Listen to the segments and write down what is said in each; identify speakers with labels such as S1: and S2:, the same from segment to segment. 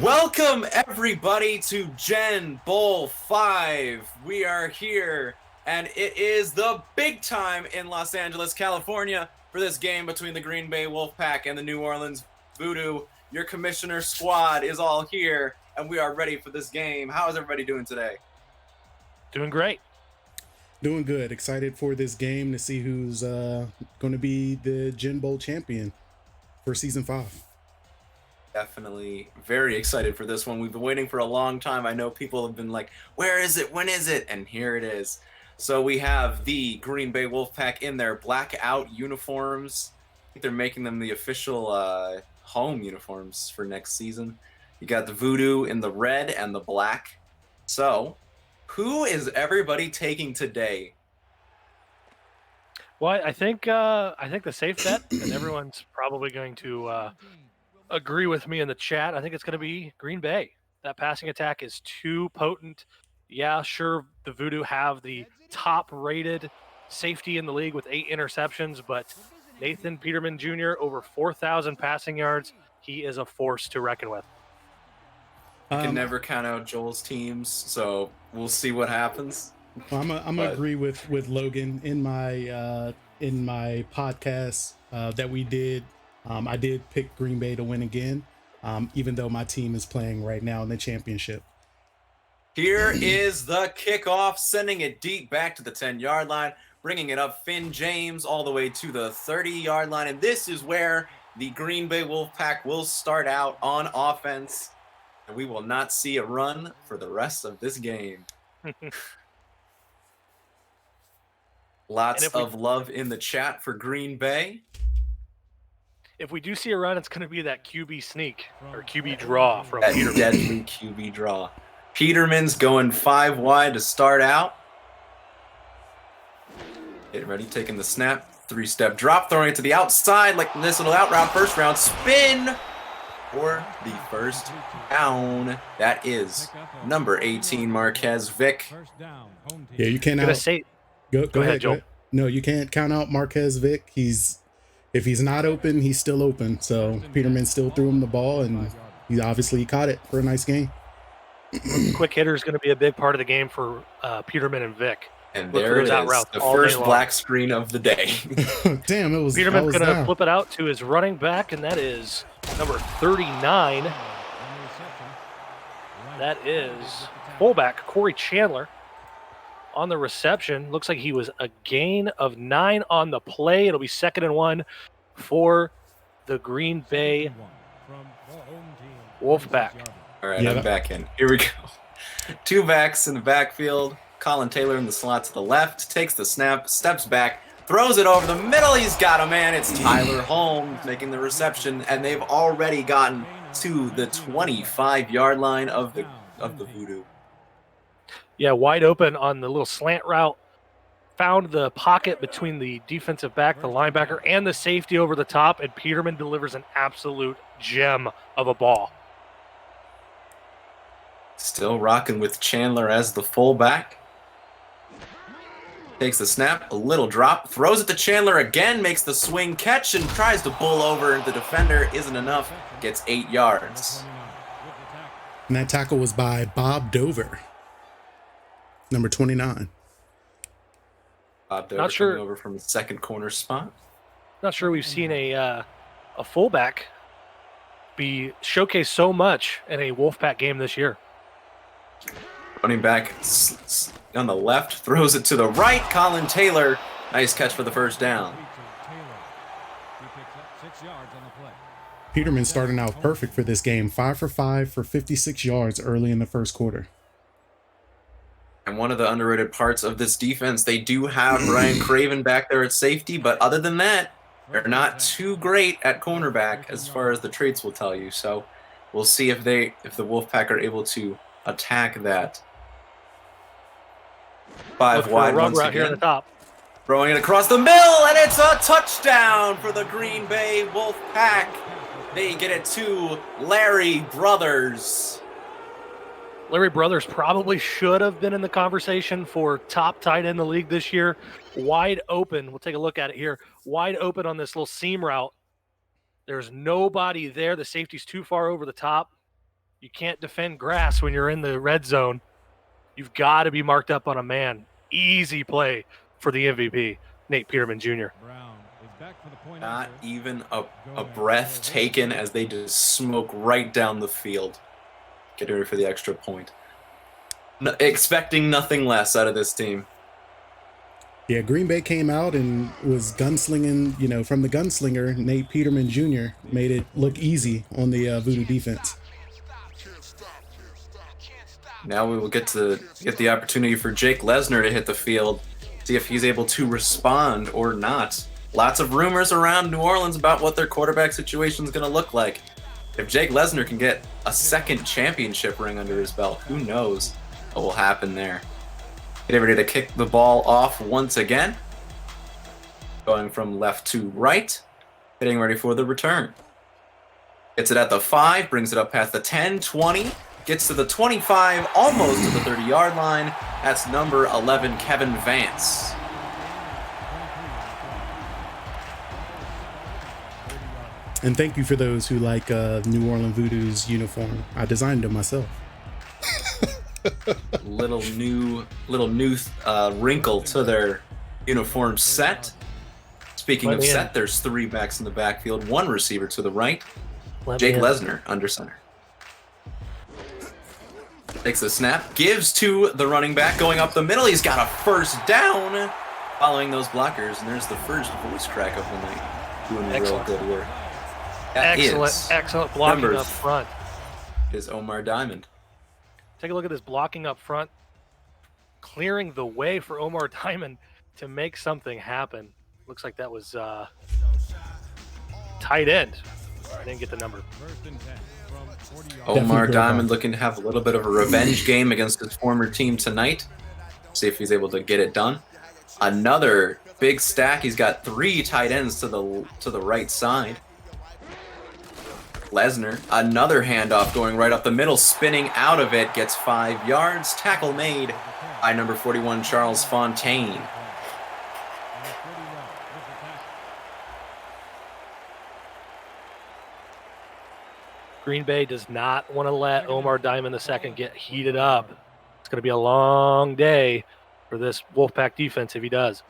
S1: Welcome everybody to GENBOWL 5. We are here and it is the big time in Los Angeles, California for this game between the Green Bay Wolfpack and the New Orleans Voodoo. Your commissioner squad is all here and we are ready for this game. How is everybody doing today?
S2: Doing great.
S3: Doing good. Excited for this game to see who's going to be the GENBOWL champion for season 5.
S1: Definitely very excited for this one. We've been waiting for a long time. I know people have been like, where is it? When is it? And here it is. So we have the Green Bay Wolfpack in their blackout uniforms. I think they're making them the official home uniforms for next season. You got the Voodoo in the red and the black. So who is everybody taking today?
S2: Well, I think the safe bet, and everyone's probably going to agree with me in the chat. I think it's going to be Green Bay. That passing attack is too potent. Yeah, sure, the Voodoo have the top-rated safety in the league with 8 interceptions, but Nathan Peterman Jr., over 4,000 passing yards. He is a force to reckon with.
S1: You can never count out Joel's teams, so we'll see what happens.
S3: Well, I'm gonna agree with Logan in my podcast that we did. I did pick Green Bay to win again, even though my team is playing right now in the championship.
S1: Here is the kickoff, sending it deep back to the 10-yard line, bringing it up Finn James all the way to the 30-yard line. And this is where the Green Bay Wolfpack will start out on offense. And we will not see a run for the rest of this game. Lots of love in the chat for Green Bay.
S2: If we do see a run, it's going to be that QB sneak or QB draw from
S1: that
S2: Peterman.
S1: Deadly QB draw. Peterman's going 5 wide to start out. Get ready, taking the snap. 3-step drop, throwing it to the outside like this little out route, first round spin for the first down. That is number 18, Marquez Vick.
S3: Yeah, you cannot. Go ahead, Joel. No, you can't count out Marquez Vick. If he's not open, he's still open. So Peterman still threw him the ball, and he obviously caught it for a nice game.
S2: Quick hitter is going to be a big part of the game for Peterman and Vick.
S1: And there it is, the first black screen of the day.
S3: Damn, it was
S2: Peterman's going to flip it out to his running back, and that is number 39. That is fullback Corey Chandler. on the reception. Looks like he was a gain of 9 on the play. It'll be 2nd and 1 for the Green Bay Wolfpack.
S1: All right, I'm back in. Here we go. 2 backs in the backfield. Colin Taylor in the slot to the left, takes the snap, steps back, throws it over the middle. He's got a man. It's Tyler Holmes making the reception, and they've already gotten to the 25-yard line of the Voodoo.
S2: Yeah, wide open on the little slant route. Found the pocket between the defensive back, the linebacker, and the safety over the top, and Peterman delivers an absolute gem of a ball.
S1: Still rocking with Chandler as the fullback. Takes the snap, a little drop, throws it to Chandler again, makes the swing catch, and tries to pull over the defender. Isn't enough, gets 8 yards.
S3: And that tackle was by Bob Dover, number 29.
S1: Bob Dover coming over from the second corner spot.
S2: Not sure we've seen a fullback be showcased so much in a Wolfpack game this year.
S1: Running back on the left, throws it to the right. Colin Taylor, nice catch for the first down.
S3: Peterman starting out perfect for this game, 5 for 5 for 56 yards early in the first quarter.
S1: And one of the underrated parts of this defense, they do have Brian Craven back there at safety, but other than that, they're not too great at cornerback as far as the traits will tell you. So we'll see if the Wolfpack are able to attack that. 5 wide once again.
S2: Here at the top.
S1: Throwing it across the middle, and it's a touchdown for the Green Bay Wolfpack. They get it to Larry Brothers.
S2: Larry Brothers probably should have been in the conversation for top tight end in the league this year. Wide open. We'll take a look at it here. Wide open on this little seam route. There's nobody there. The safety's too far over the top. You can't defend grass when you're in the red zone. You've got to be marked up on a man. Easy play for the MVP, Nate Peterman Jr.
S1: Not even a breath taken as they just smoke right down the field. Get ready for the extra point. Expecting nothing less out of this team.
S3: Yeah, Green Bay came out and was gunslinging, from the gunslinger, Nate Peterman Jr. made it look easy on the Voodoo defense.
S1: Now we will get the opportunity for Jake Lesnar to hit the field, see if he's able to respond or not. Lots of rumors around New Orleans about what their quarterback situation is going to look like. If Jake Lesnar can get a second championship ring under his belt, who knows what will happen there. Getting ready to kick the ball off once again. Going from left to right. Getting ready for the return. Gets it at the 5, brings it up past the 10, 20. Gets to the 25, almost to the 30-yard line. That's number 11, Kevin Vance.
S3: And thank you for those who like New Orleans Voodoo's uniform. I designed it myself.
S1: little new wrinkle to their uniform set. Speaking of set, there's 3 backs in the backfield, 1 receiver to the right. Jake Lesnar under center. Takes the snap, gives to the running back, going up the middle. He's got a first down following those blockers, and there's the first voice crack of the night. Doing real good work.
S2: Excellent blocking up front.
S1: Is Omar Diamond.
S2: Take a look at this blocking up front, clearing the way for Omar Diamond to make something happen. Looks like that was tight end. I didn't get the number.
S1: Omar Diamond looking to have a little bit of a revenge game against his former team tonight. See if he's able to get it done. Another big stack. He's got 3 tight ends to the right side. Lesnar, another handoff going right up the middle, spinning out of it, gets 5 yards. Tackle made by number 41, Charles Fontaine.
S2: Green Bay does not want to let Omar Diamond II get heated up. It's going to be a long day for this Wolfpack defense if he does.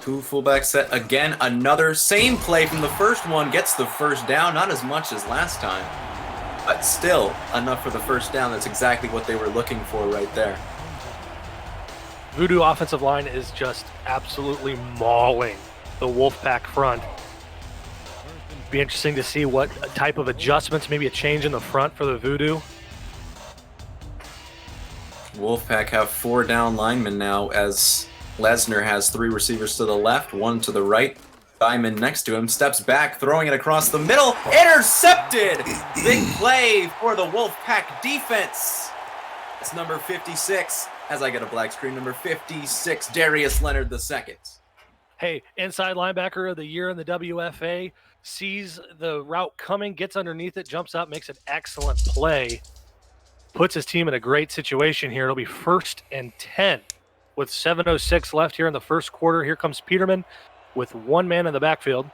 S1: 2 fullback set again. Another same play from the first one. Gets the first down. Not as much as last time, but still enough for the first down. That's exactly what they were looking for right there.
S2: Voodoo offensive line is just absolutely mauling the Wolfpack front. Be interesting to see what type of adjustments, maybe a change in the front for the Voodoo.
S1: Wolfpack have 4 down linemen now, as Lesnar has 3 receivers to the left, 1 to the right. Diamond next to him steps back, throwing it across the middle. Intercepted! Big play for the Wolfpack defense. It's number 56, as I get a black screen, number 56, Darius Leonard II.
S2: Hey, inside linebacker of the year in the WFA, sees the route coming, gets underneath it, jumps up, makes an excellent play. Puts his team in a great situation here. It'll be 1st and 10 with 7:06 left here in the first quarter. Here comes Peterman with 1 man in the backfield.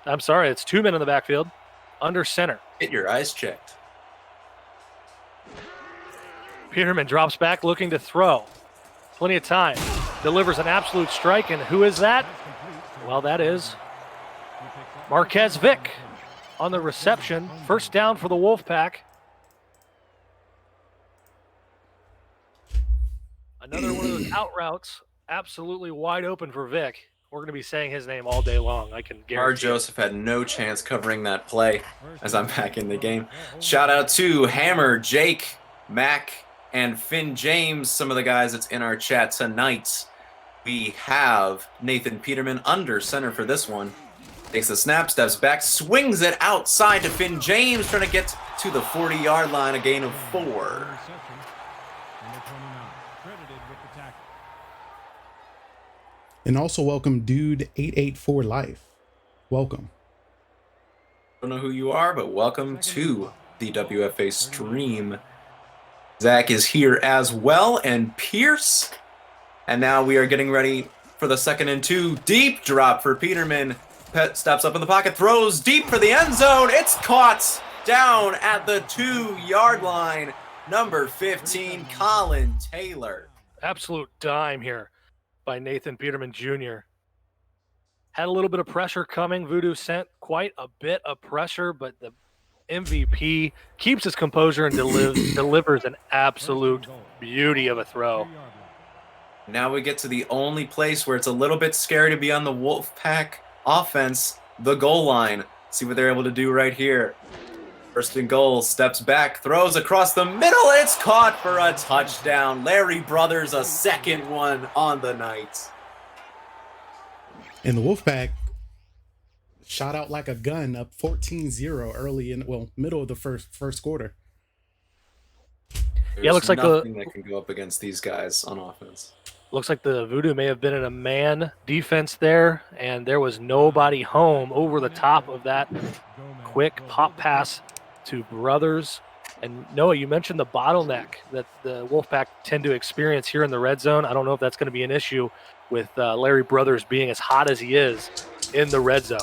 S2: I'm sorry, it's 2 men in the backfield under center.
S1: Get your eyes checked.
S2: Peterman drops back looking to throw. Plenty of time. Delivers an absolute strike, and who is that? Well, that is Marquez Vick on the reception. First down for the Wolfpack. Another one of those out routes, absolutely wide open for Vic. We're going to be saying his name all day long, I can guarantee.
S1: Joseph had no chance covering that play as I'm back in the game. Shout out to Hammer, Jake, Mac, and Finn James, some of the guys that's in our chat tonight. We have Nathan Peterman under center for this one. Takes the snap, steps back, swings it outside to Finn James, trying to get to the 40-yard line, a gain of 4.
S3: And also welcome Dude884 Life. Welcome.
S1: I don't know who you are, but welcome to the WFA stream. Zach is here as well, and Pierce. And now we are getting ready for the 2nd and 2. Deep drop for Peterman. Pet steps up in the pocket, throws deep for the end zone. It's caught down at the 2-yard line. Number 15, Colin Taylor.
S2: Absolute dime here by Nathan Peterman Jr. Had a little bit of pressure coming. Voodoo sent quite a bit of pressure, but the MVP keeps his composure and delivers an absolute beauty of a throw.
S1: Now we get to the only place where it's a little bit scary to be on the Wolfpack offense, the goal line. See what they're able to do right here. 1st and goal, steps back, throws across the middle. It's caught for a touchdown. Larry Brothers, a 2nd one on the night.
S3: And the Wolfpack shot out like a gun, up 14-0 early in, well, middle of the first quarter.
S1: There's
S2: looks like
S1: nothing that can go up against these guys on offense.
S2: Looks like the Voodoo may have been in a man defense there, and there was nobody home over the top of that quick pop pass to Brothers. And Noah, you mentioned the bottleneck that the Wolfpack tend to experience here in the red zone. I don't know if that's going to be an issue with Larry Brothers being as hot as he is in the red zone.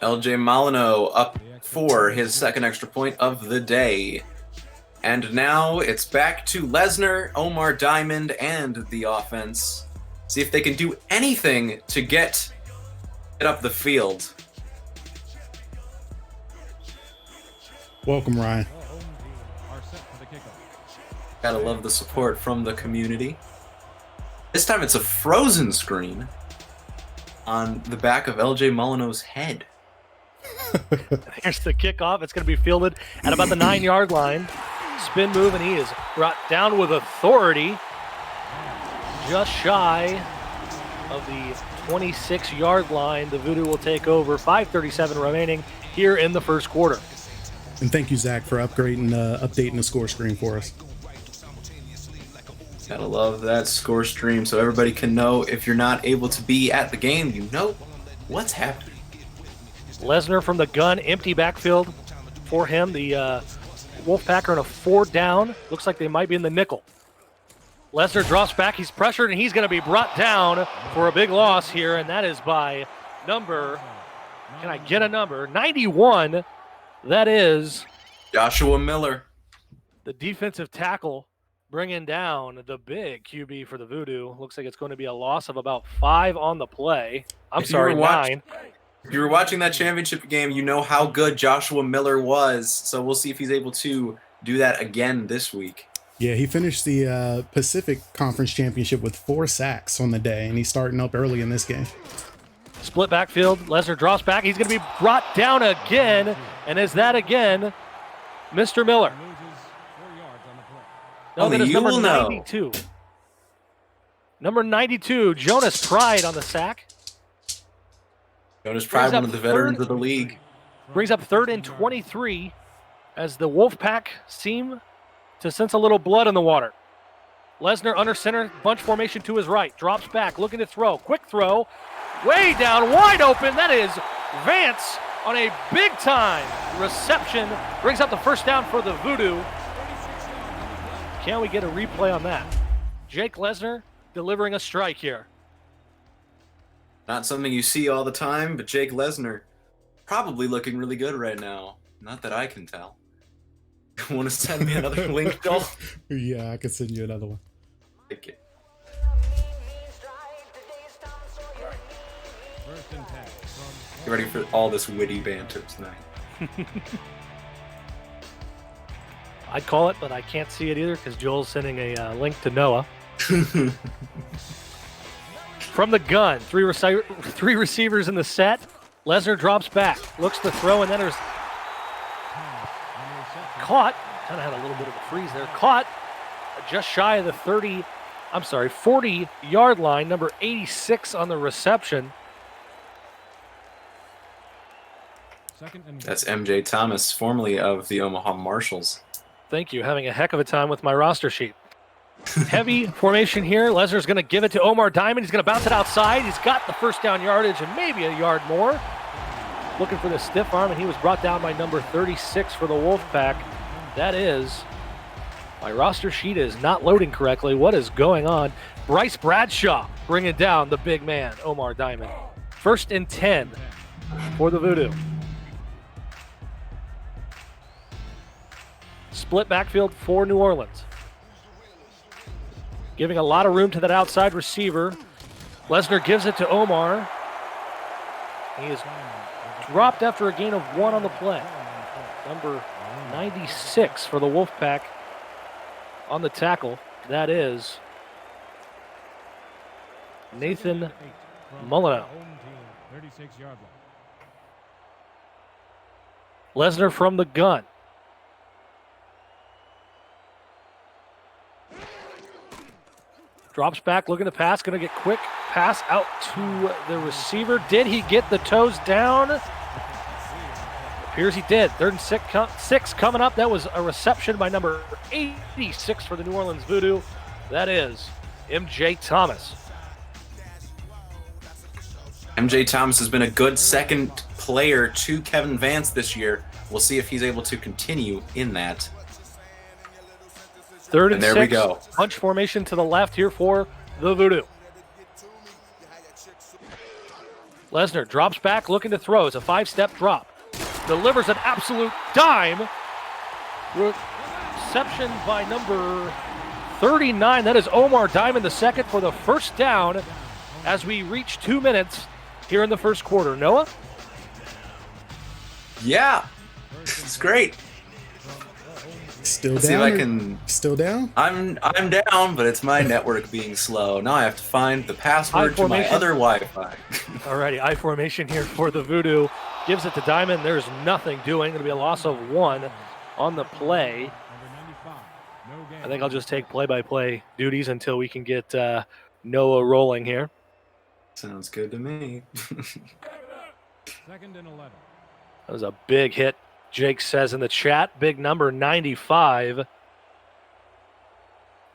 S1: LJ Molyneux up for his 2nd extra point of the day. And now it's back to Lesnar, Omar Diamond, and the offense. See if they can do anything to get up the field.
S3: Welcome, Ryan.
S1: Gotta love the support from the community. This time it's a frozen screen on the back of LJ Molyneux's head.
S2: Here's the kickoff. It's going to be fielded at about the 9-yard line. Spin move, and he is brought down with authority. Just shy of the 26-yard line. The Voodoo will take over. 5:37 remaining here in the first quarter.
S3: And thank you, Zach, for updating the score screen for us.
S1: Gotta love that score stream so everybody can know if you're not able to be at the game, you know what's happening.
S2: Lesnar from the gun, empty backfield for him. The Wolfpack are in a 4th down. Looks like they might be in the nickel. Lesnar drops back. He's pressured, and he's going to be brought down for a big loss here, and that is by number, can I get a number? 91. That is
S1: Joshua Miller.
S2: The defensive tackle bringing down the big QB for the Voodoo. Looks like it's going to be a loss of about 5 on the play. I'm sorry, 9.
S1: If you were watching that championship game, you know how good Joshua Miller was. So we'll see if he's able to do that again this week.
S3: Yeah, he finished the Pacific Conference Championship with 4 sacks on the day, and he's starting up early in this game.
S2: Split backfield. Lesnar drops back. He's going to be brought down again. And is that again Mr. Miller? No, that is number 92. Number 92, Jonas Pride on the sack.
S1: Jonas Pride, one of the veterans of the league.
S2: Brings up 3rd and 23 as the Wolfpack seem to sense a little blood in the water. Lesnar under center, bunch formation to his right. Drops back, looking to throw. Quick throw. Way down, wide open. That is Vance on a big-time reception. Brings up the first down for the Voodoo. Can we get a replay on that? Jake Lesnar delivering a strike here.
S1: Not something you see all the time, but Jake Lesnar probably looking really good right now. Not that I can tell. Want to send me another link, Joel?
S3: Yeah, I can send you another one.
S1: Thank you. Get ready for all this witty banter tonight.
S2: I'd call it, but I can't see it either because Joel's sending a link to Noah. From the gun, three receivers in the set. Lesnar drops back, looks to throw, and then there's caught. Kind of had a little bit of a freeze there. Caught just shy of the 40-yard line. Number 86 on the reception.
S1: That's MJ Thomas, formerly of the Omaha Marshals.
S2: Thank you. Having a heck of a time with my roster sheet. Heavy formation here. Lesnar's going to give it to Omar Diamond. He's going to bounce it outside. He's got the first down yardage and maybe a yard more. Looking for the stiff arm, and he was brought down by number 36 for the Wolfpack. That is, my roster sheet is not loading correctly. What is going on? Bryce Bradshaw bringing down the big man, Omar Diamond. 1st and 10 for the Voodoo. Split backfield for New Orleans. Giving a lot of room to that outside receiver. Lesnar gives it to Omar. He is dropped after a gain of 1 on the play. Number 96 for the Wolfpack on the tackle. That is Nathan Molyneux. Lesnar from the gun. Drops back, looking to pass, going to get quick pass out to the receiver. Did he get the toes down? Appears he did. 3rd and 6 coming up. That was a reception by number 86 for the New Orleans Voodoo. That is MJ Thomas.
S1: MJ Thomas has been a good second player to Kevin Vance this year. We'll see if he's able to continue in that.
S2: 3rd and
S1: there
S2: 6.
S1: We go.
S2: Punch formation to the left here for the Voodoo. Lesnar drops back, looking to throw. It's a 5-step drop. Delivers an absolute dime. Reception by number 39. That is Omar Diamond, the second for the first down as we reach 2 minutes here in the first quarter. Noah?
S1: Yeah, it's great.
S3: Still
S1: Let's
S3: down?
S1: see if I can.
S3: Still down?
S1: I'm down, but it's my network being slow. Now I have to find the password to my other Wi-Fi.
S2: Alrighty, I formation here for the Voodoo. Gives it to Diamond. There's nothing doing. Going to be a loss of 1 on the play. I think I'll just take play-by-play duties until we can get Noah rolling here.
S1: Sounds good to me.
S4: 2nd and 11.
S2: That was a big hit. Jake says in the chat, big number 95.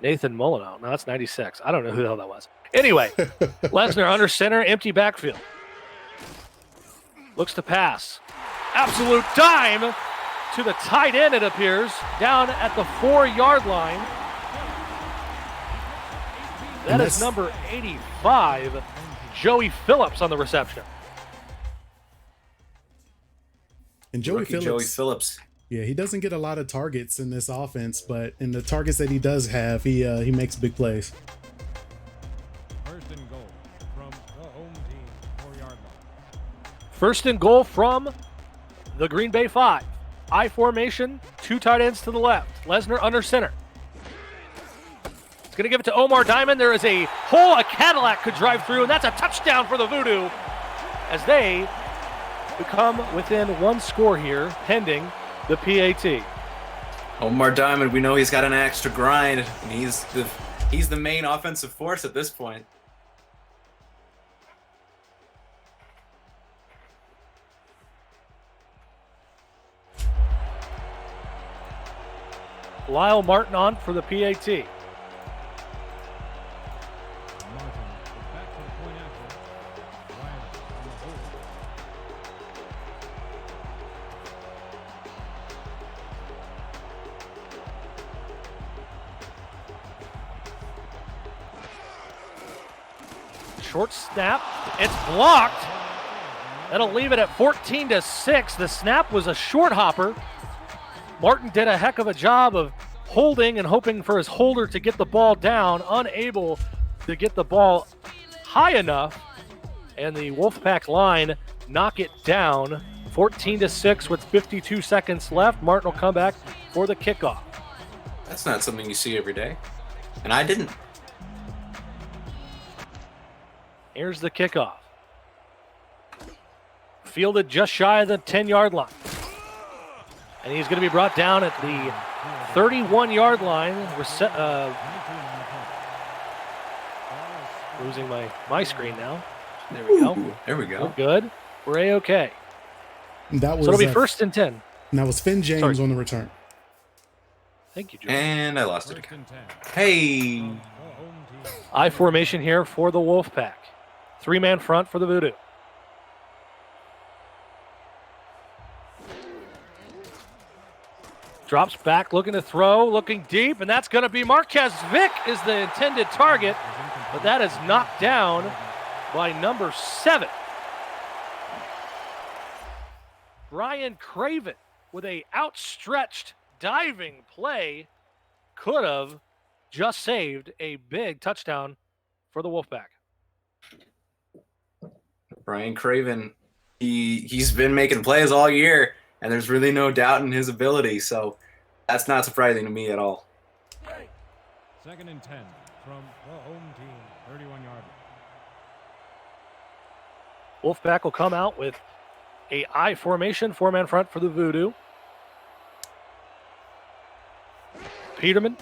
S2: Nathan Molyneux. No, that's 96. I don't know who the hell that was. Anyway, Lesnar under center, empty backfield. Looks to pass. Absolute dime to the tight end, it appears, down at the 4-yard line. That is number 85, Joey Phillips on the reception.
S3: And Joey Phillips. Yeah, he doesn't get a lot of targets in this offense, but in the targets that he does have, he makes big plays.
S4: 1st and goal from the home team, 4-yard line.
S2: 1st and goal from the Green Bay 5. I formation, 2 tight ends to the left. Lesnar under center. Going to give it to Omar Diamond. There is a hole a Cadillac could drive through, and that's a touchdown for the Voodoo as they become within one score here, pending the PAT.
S1: Omar Diamond, we know he's got an extra grind, and he's the main offensive force at this point.
S2: Lyle Martin on for the PAT. Short snap, it's blocked. That'll leave it at 14-6. The snap was a short hopper. Martin did a heck of a job of holding and hoping for his holder to get the ball down, unable to get the ball high enough, and the Wolfpack line knock it down 14-6 with 52 seconds left. Martin will come back for the kickoff.
S1: That's not something you see every day, and I didn't.
S2: Here's the kickoff. Fielded just shy of the 10-yard line. And he's going to be brought down at the 31-yard line. Losing my screen now. There we go.
S1: There we go.
S2: We're good. We're A-okay.
S3: That was,
S2: so it'll be 1st and 10.
S3: And that was Finn James on the return.
S2: Thank you, Joe.
S1: And I lost it again. Hey!
S2: I formation here for the Wolfpack. 3-man front for the Voodoo. Drops back, looking to throw, looking deep, and that's going to be Marquez Vick is the intended target, but that is knocked down by number 7. Brian Craven with a outstretched diving play could have just saved a big touchdown for the Wolfpack.
S1: Brian Craven, he's been making plays all year, and there's really no doubt in his ability, so that's not surprising to me at all.
S4: 2nd and 10 from the home team, 31-yard line.
S2: Wolfpack will come out with a I formation, 4-man front for the Voodoo. Peterman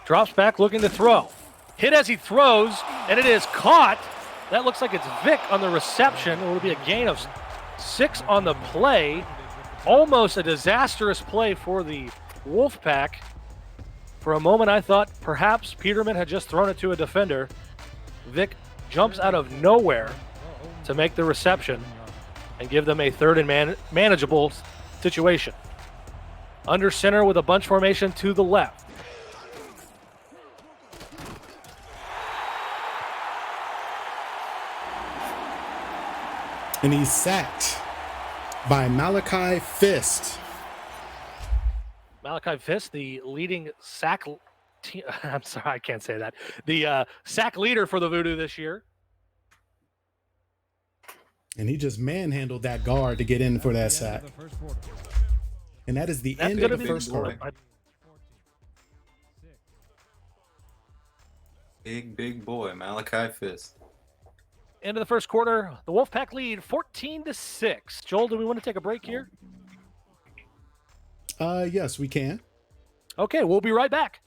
S2: drops back looking to throw. Hit as he throws, and it is caught. That looks like it's Vick on the reception. It will be a gain of 6 on the play. Almost a disastrous play for the Wolfpack. For a moment, I thought perhaps Peterman had just thrown it to a defender. Vick jumps out of nowhere to make the reception and give them a 3rd and manageable situation. Under center with a bunch formation to the left.
S3: And he's sacked by Malachi Fist.
S2: Malachi Fist, the leading sack I'm sorry, I can't say that. The sack leader for the Voodoo this year.
S3: And he just manhandled that guard to get in for that sack. And that is the end of the first quarter.
S1: Big boy, Malachi Fist.
S2: End of the first quarter, the Wolfpack lead 14-6. Joel, do we want to take a break here?
S3: Yes, we can.
S2: Okay, we'll be right back.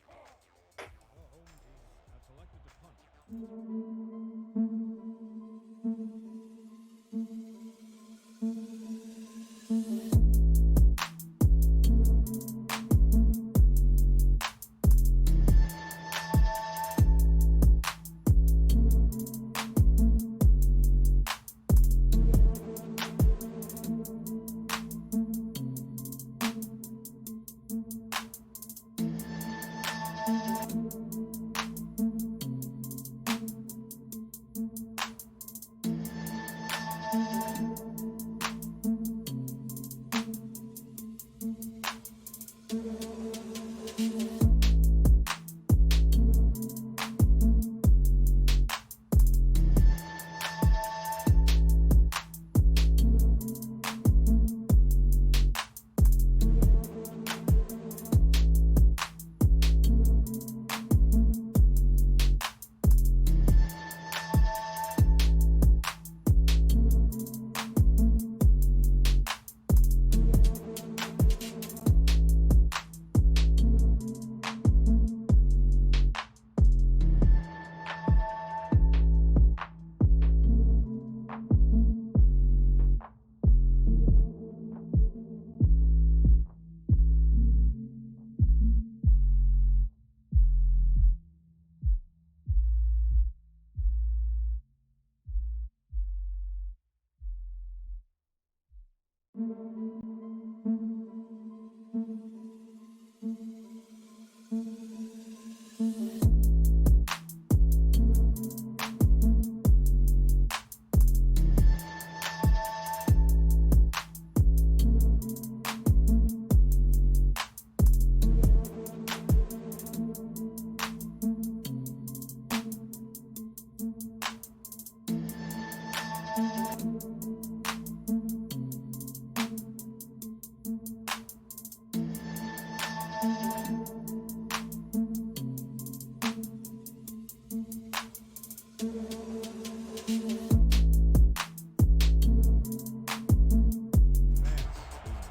S4: Deep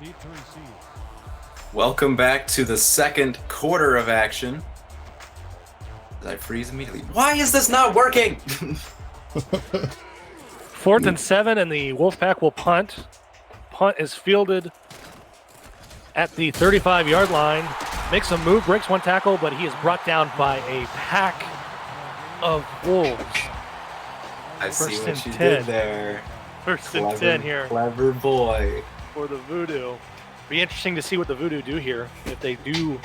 S4: to receive.
S1: Welcome back to the second quarter of action. Did I freeze immediately? Why is this not working?
S2: 4th and 7, and the Wolfpack will punt. Punt is fielded at the 35-yard line. Makes a move, breaks one tackle, but he is brought down by a pack of wolves.
S1: I see
S2: First
S1: what
S2: and
S1: you
S2: 10.
S1: did there.
S2: First and 10 here
S1: Clever boy.
S2: for the Voodoo. Be interesting to see what the Voodoo do here. If they do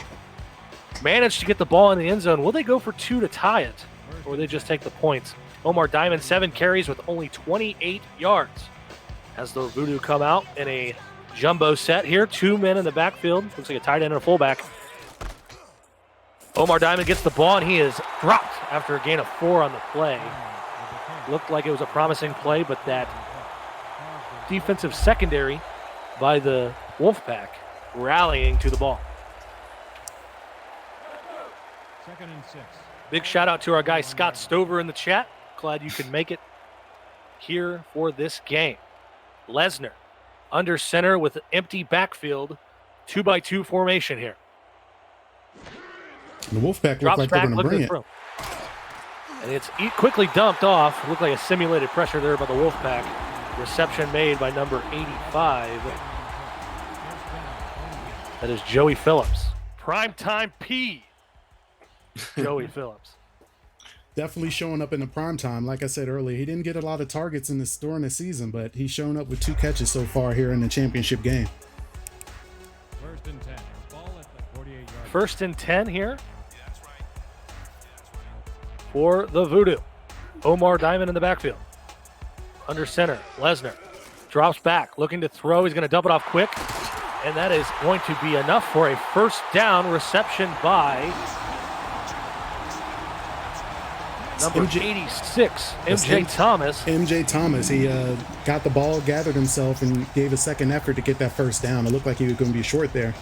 S2: manage to get the ball in the end zone, will they go for 2 to tie it? Or will they just take the points? Omar Diamond, 7 carries with only 28 yards. As the Voodoo come out in a jumbo set here. 2 men in the backfield. Looks like a tight end and a fullback. Omar Diamond gets the ball, and he is dropped after a gain of 4 on the play. Looked like it was a promising play, but that defensive secondary by the Wolfpack rallying to the ball.
S4: 2nd and 6.
S2: Big shout out to our guy Scott Stover in the chat. Glad you could make it here for this game. Lesnar under center with an empty backfield. 2-by-2 formation here.
S3: The Wolfpack
S2: Drops
S3: look like they're
S2: back,
S3: going to bring it.
S2: throw. And it's quickly dumped off. Looked like a simulated pressure there by the Wolfpack. Reception made by number 85. That is Joey Phillips. Primetime P. Joey Phillips.
S3: Definitely showing up in the prime time. Like I said earlier, he didn't get a lot of targets during the season, but he's shown up with 2 catches so far here in the championship game.
S4: 1st and 10. Ball at the 48-yard.
S2: 1st and 10 here for the Voodoo. Omar Diamond in the backfield. Under center, Lesnar drops back, looking to throw. He's going to dump it off quick, and that is going to be enough for a first down reception by number 86, MJ Thomas.
S3: MJ Thomas, he got the ball, gathered himself, and gave a second effort to get that first down. It looked like he was going to be short there.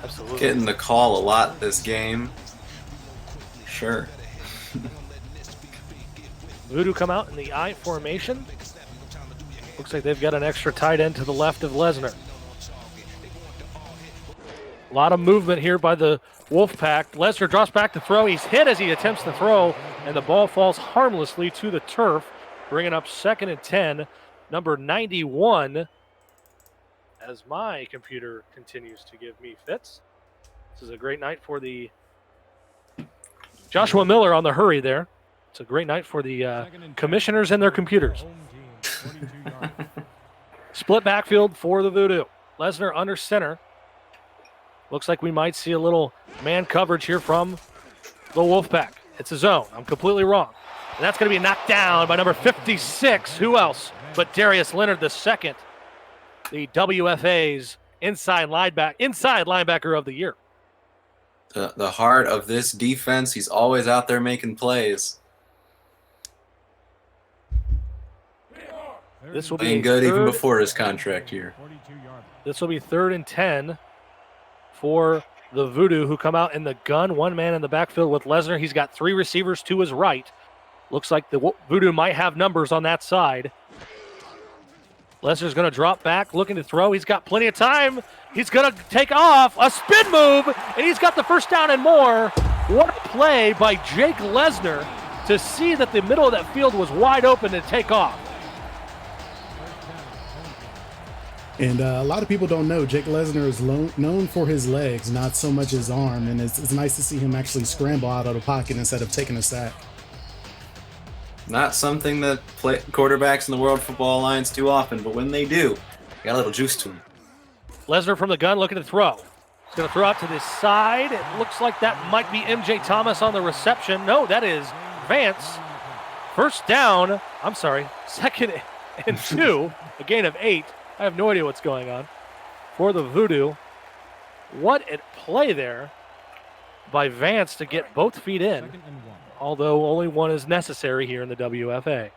S2: Absolutely.
S1: Getting the call a lot this game. Sure.
S2: Voodoo come out in the I formation. Looks like they've got an extra tight end to the left of Lesnar. A lot of movement here by the Wolfpack. Lesnar drops back to throw. He's hit as he attempts to throw, and the ball falls harmlessly to the turf, bringing up 2nd and 10, number 91, as my computer continues to give me fits. This is a great night for the Joshua Miller on the hurry there. It's a great night for the commissioners and their computers. Split backfield for the Voodoo. Lesnar under center. Looks like we might see a little man coverage here from the Wolfpack. It's a zone. I'm completely wrong. And that's going to be knocked down by number 56. Who else but Darius Leonard II, the WFA's inside linebacker of the year.
S1: The heart of this defense. He's always out there making plays.
S2: This will be
S1: playing good even before his contract year.
S2: This will be 3rd and 10 for the Voodoo, who come out in the gun. 1 man in the backfield with Lesnar. He's got 3 receivers to his right. Looks like the Voodoo might have numbers on that side. Lesnar's going to drop back, looking to throw. He's got plenty of time. He's going to take off. A spin move, and he's got the first down and more. What a play by Jake Lesnar to see that the middle of that field was wide open to take off.
S3: And a lot of people don't know Jake Lesnar is known for his legs, not so much his arm. And it's nice to see him actually scramble out of the pocket instead of taking a sack.
S1: Not something that quarterbacks in the World Football Alliance do often, but when they do, they got a little juice to them.
S2: Lesnar from the gun looking to throw. He's going to throw out to the side. It looks like that might be MJ Thomas on the reception. No, that is Vance. First down. I'm sorry. 2nd and 2. A gain of 8. I have no idea what's going on for the Voodoo. What a play there by Vance to get both feet in, although only one is necessary here in the WFA.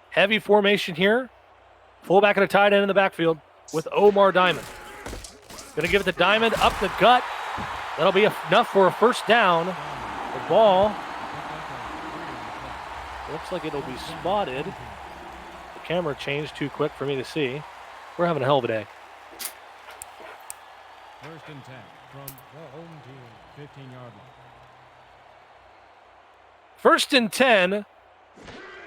S2: Heavy formation here. Fullback and a tight end in the backfield with Omar Diamond. Going to give it to Diamond up the gut. That'll be enough for a first down. The ball looks like it'll be spotted. The camera changed too quick for me to see. We're having a hell of a day.
S4: 1st and 10 from the home team, 15-yard line.
S2: 1st and 10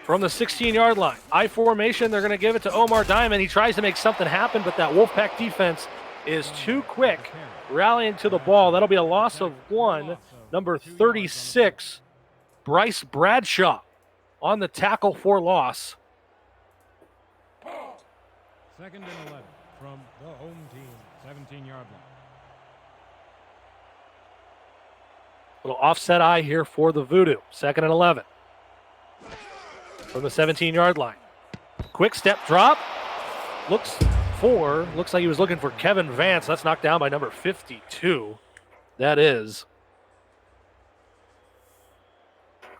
S2: from the 16-yard line. I formation, they're going to give it to Omar Diamond. He tries to make something happen, but that Wolfpack defense is too quick, rallying to the ball. That'll be a loss of 1. Number 36, Bryce Bradshaw, on the tackle for loss.
S4: 2nd and 11 from the home team, 17-yard line.
S2: Little offset eye here for the Voodoo. 2nd and 11 from the 17-yard line. Quick step drop. Looks like he was looking for Kevin Vance. That's knocked down by number 52. That is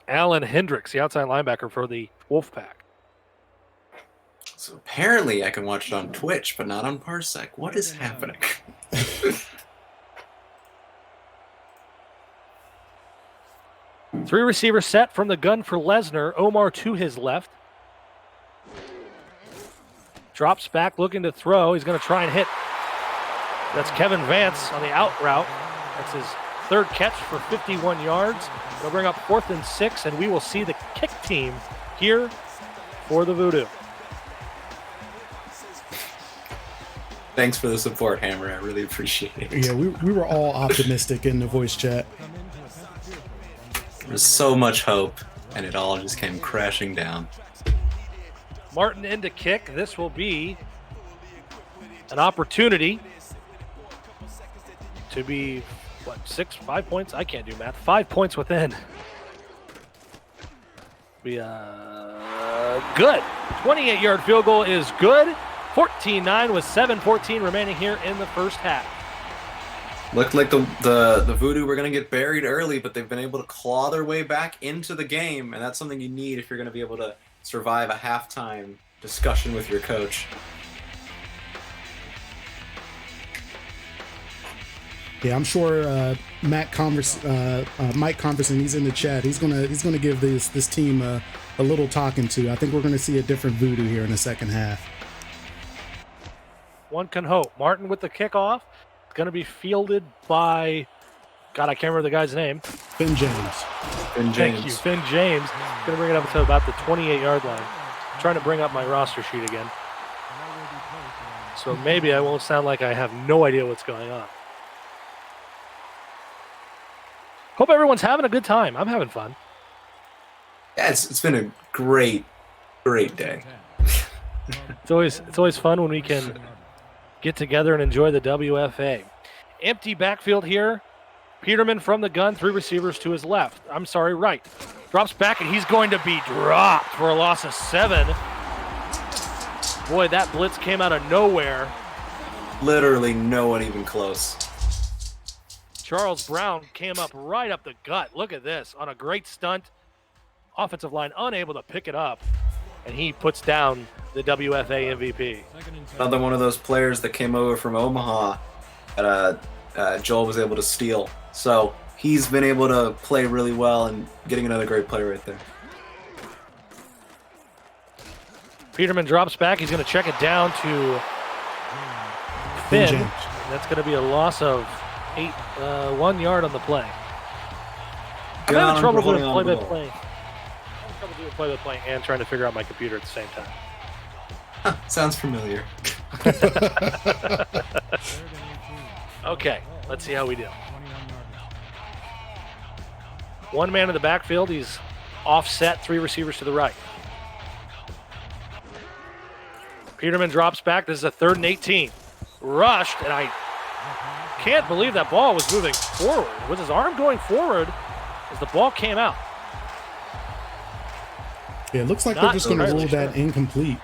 S2: Alan Hendricks, the outside linebacker for the Wolfpack.
S1: So apparently I can watch it on Twitch, but not on Parsec. What is happening?
S2: Three receiver set from the gun for Lesnar. Omar to his left. Drops back looking to throw. He's going to try and hit. That's Kevin Vance on the out route. That's his 3rd catch for 51 yards. They'll bring up 4th and 6, and we will see the kick team here for the Voodoo.
S1: Thanks for the support, Hammer. I really appreciate it.
S3: Yeah, we were all optimistic in the voice chat.
S1: There's so much hope, and it all just came crashing down.
S2: Martin into kick. This will be an opportunity to be, 5 points? I can't do math. 5 points within. Good. 28-yard field goal is good. 14-9 with 7:14 remaining here in the first half.
S1: Looked like the Voodoo were going to get buried early, but they've been able to claw their way back into the game, and that's something you need if you're going to be able to survive a halftime discussion with your coach.
S3: Yeah, I'm sure Mike Converson, he's in the chat. He's gonna give this team a little talking to. I think we're gonna see a different Voodoo here in the second half.
S2: One can hope. Martin with the kickoff. It's going to be fielded by, God, I can't remember the guy's name.
S3: Finn James.
S2: Thank you, Finn James. Going to bring it up to about the 28-yard line. I'm trying to bring up my roster sheet again. So maybe I won't sound like I have no idea what's going on. Hope everyone's having a good time. I'm having fun.
S1: Yeah, it's been a great day.
S2: It's always fun when we can get together and enjoy the WFA. Empty backfield here. Peterman from the gun, 3 receivers to his left. Right. Drops back, and he's going to be dropped for a loss of 7. Boy, that blitz came out of nowhere.
S1: Literally no one even close.
S2: Charles Brown came up right up the gut. Look at this. On a great stunt. Offensive line unable to pick it up. And he puts down the WFA MVP.
S1: Another one of those players that came over from Omaha that Joel was able to steal. So he's been able to play really well and getting another great play right there.
S2: Peterman drops back. He's going to check it down to Finn. That's going to be a loss of 1 yard on the play. I'm having trouble doing play-by-play. Doing play-by-play and trying to figure out my computer at the same time.
S1: Sounds familiar.
S2: Okay, let's see how we do. One man in the backfield. He's offset, 3 receivers to the right. Peterman drops back. This is a 3rd and 18. Rushed, and I can't believe that ball was moving forward. With his arm going forward as the ball came out.
S3: Yeah, it looks like they're just going to rule that incomplete.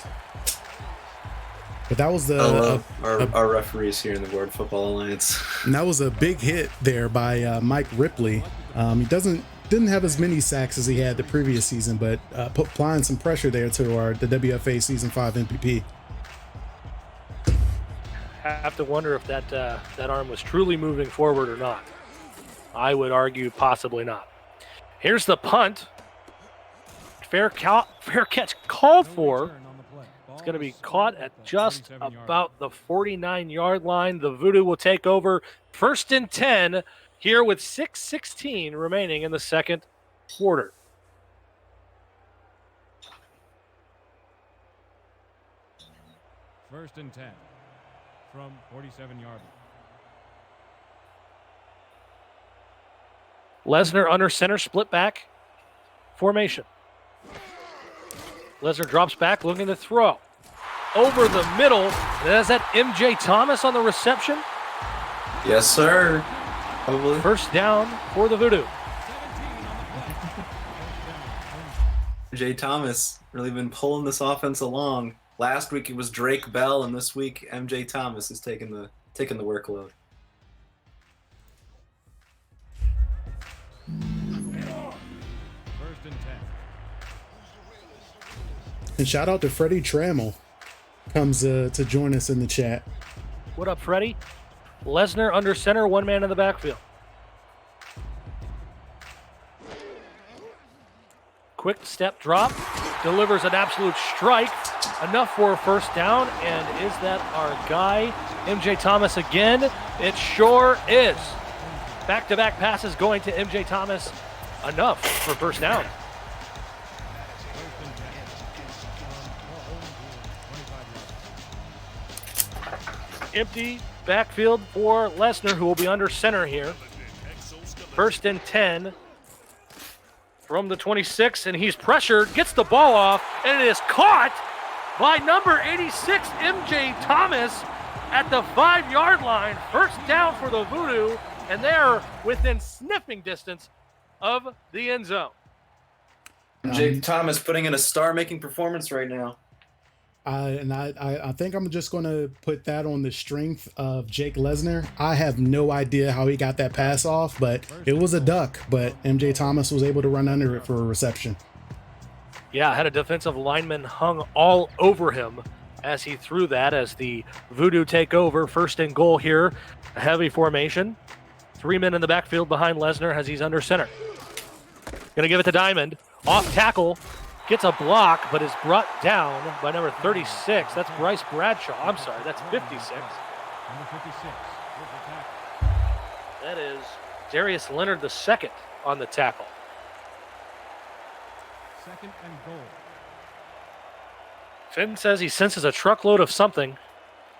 S3: But that was
S1: our referees here in the World Football Alliance.
S3: And that was a big hit there by Mike Ripley. He didn't have as many sacks as he had the previous season, but applying some pressure there to the WFA Season 5 MVP.
S2: Have to wonder if that arm was truly moving forward or not. I would argue possibly not. Here's the punt. Fair catch called for. It's going to be caught at just about the 49-yard line. The Voodoo will take over 1st and 10 here with 6:16 remaining in the second quarter.
S4: First and 10 from 47-yard line.
S2: Lesnar under center, split back formation. Lesnar drops back, looking to throw. Over the middle, is that MJ Thomas on the reception?
S1: Yes, sir. Probably.
S2: First down for the Voodoo.
S1: MJ Thomas really been pulling this offense along. Last week it was Drake Bell, and this week MJ Thomas is taking the workload.
S4: First and 10.
S3: And shout out to Freddie Trammell. Comes to join us in the chat.
S2: What up, Freddie? Lesnar under center, one man in the backfield. Quick step drop, delivers an absolute strike, enough for a first down, and is that our guy, MJ Thomas again? It sure is. Back-to-back passes going to MJ Thomas, enough for first down. Empty backfield for Lesnar, who will be under center here. 1st and 10 from the 26, and he's pressured, gets the ball off, and it is caught by number 86, MJ Thomas, at the 5-yard line. First down for the Voodoo, and they're within sniffing distance of the end zone.
S1: MJ Thomas putting in a star-making performance right now.
S3: I think I'm just going to put that on the strength of Jake Lesnar. I have no idea how he got that pass off, but it was a duck, but MJ Thomas was able to run under it for a reception.
S2: Yeah, had a defensive lineman hung all over him as he threw that, as the Voodoo take over. 1st and goal here, a heavy formation. 3 men in the backfield behind Lesnar as he's under center. Going to give it to Diamond. Off tackle. Gets a block, but is brought down by number 36. That's Bryce Bradshaw. I'm sorry, that's 56.
S4: Number 56.
S2: That is Darius Leonard II on the tackle.
S4: 2nd and goal.
S2: Finn says he senses a truckload of something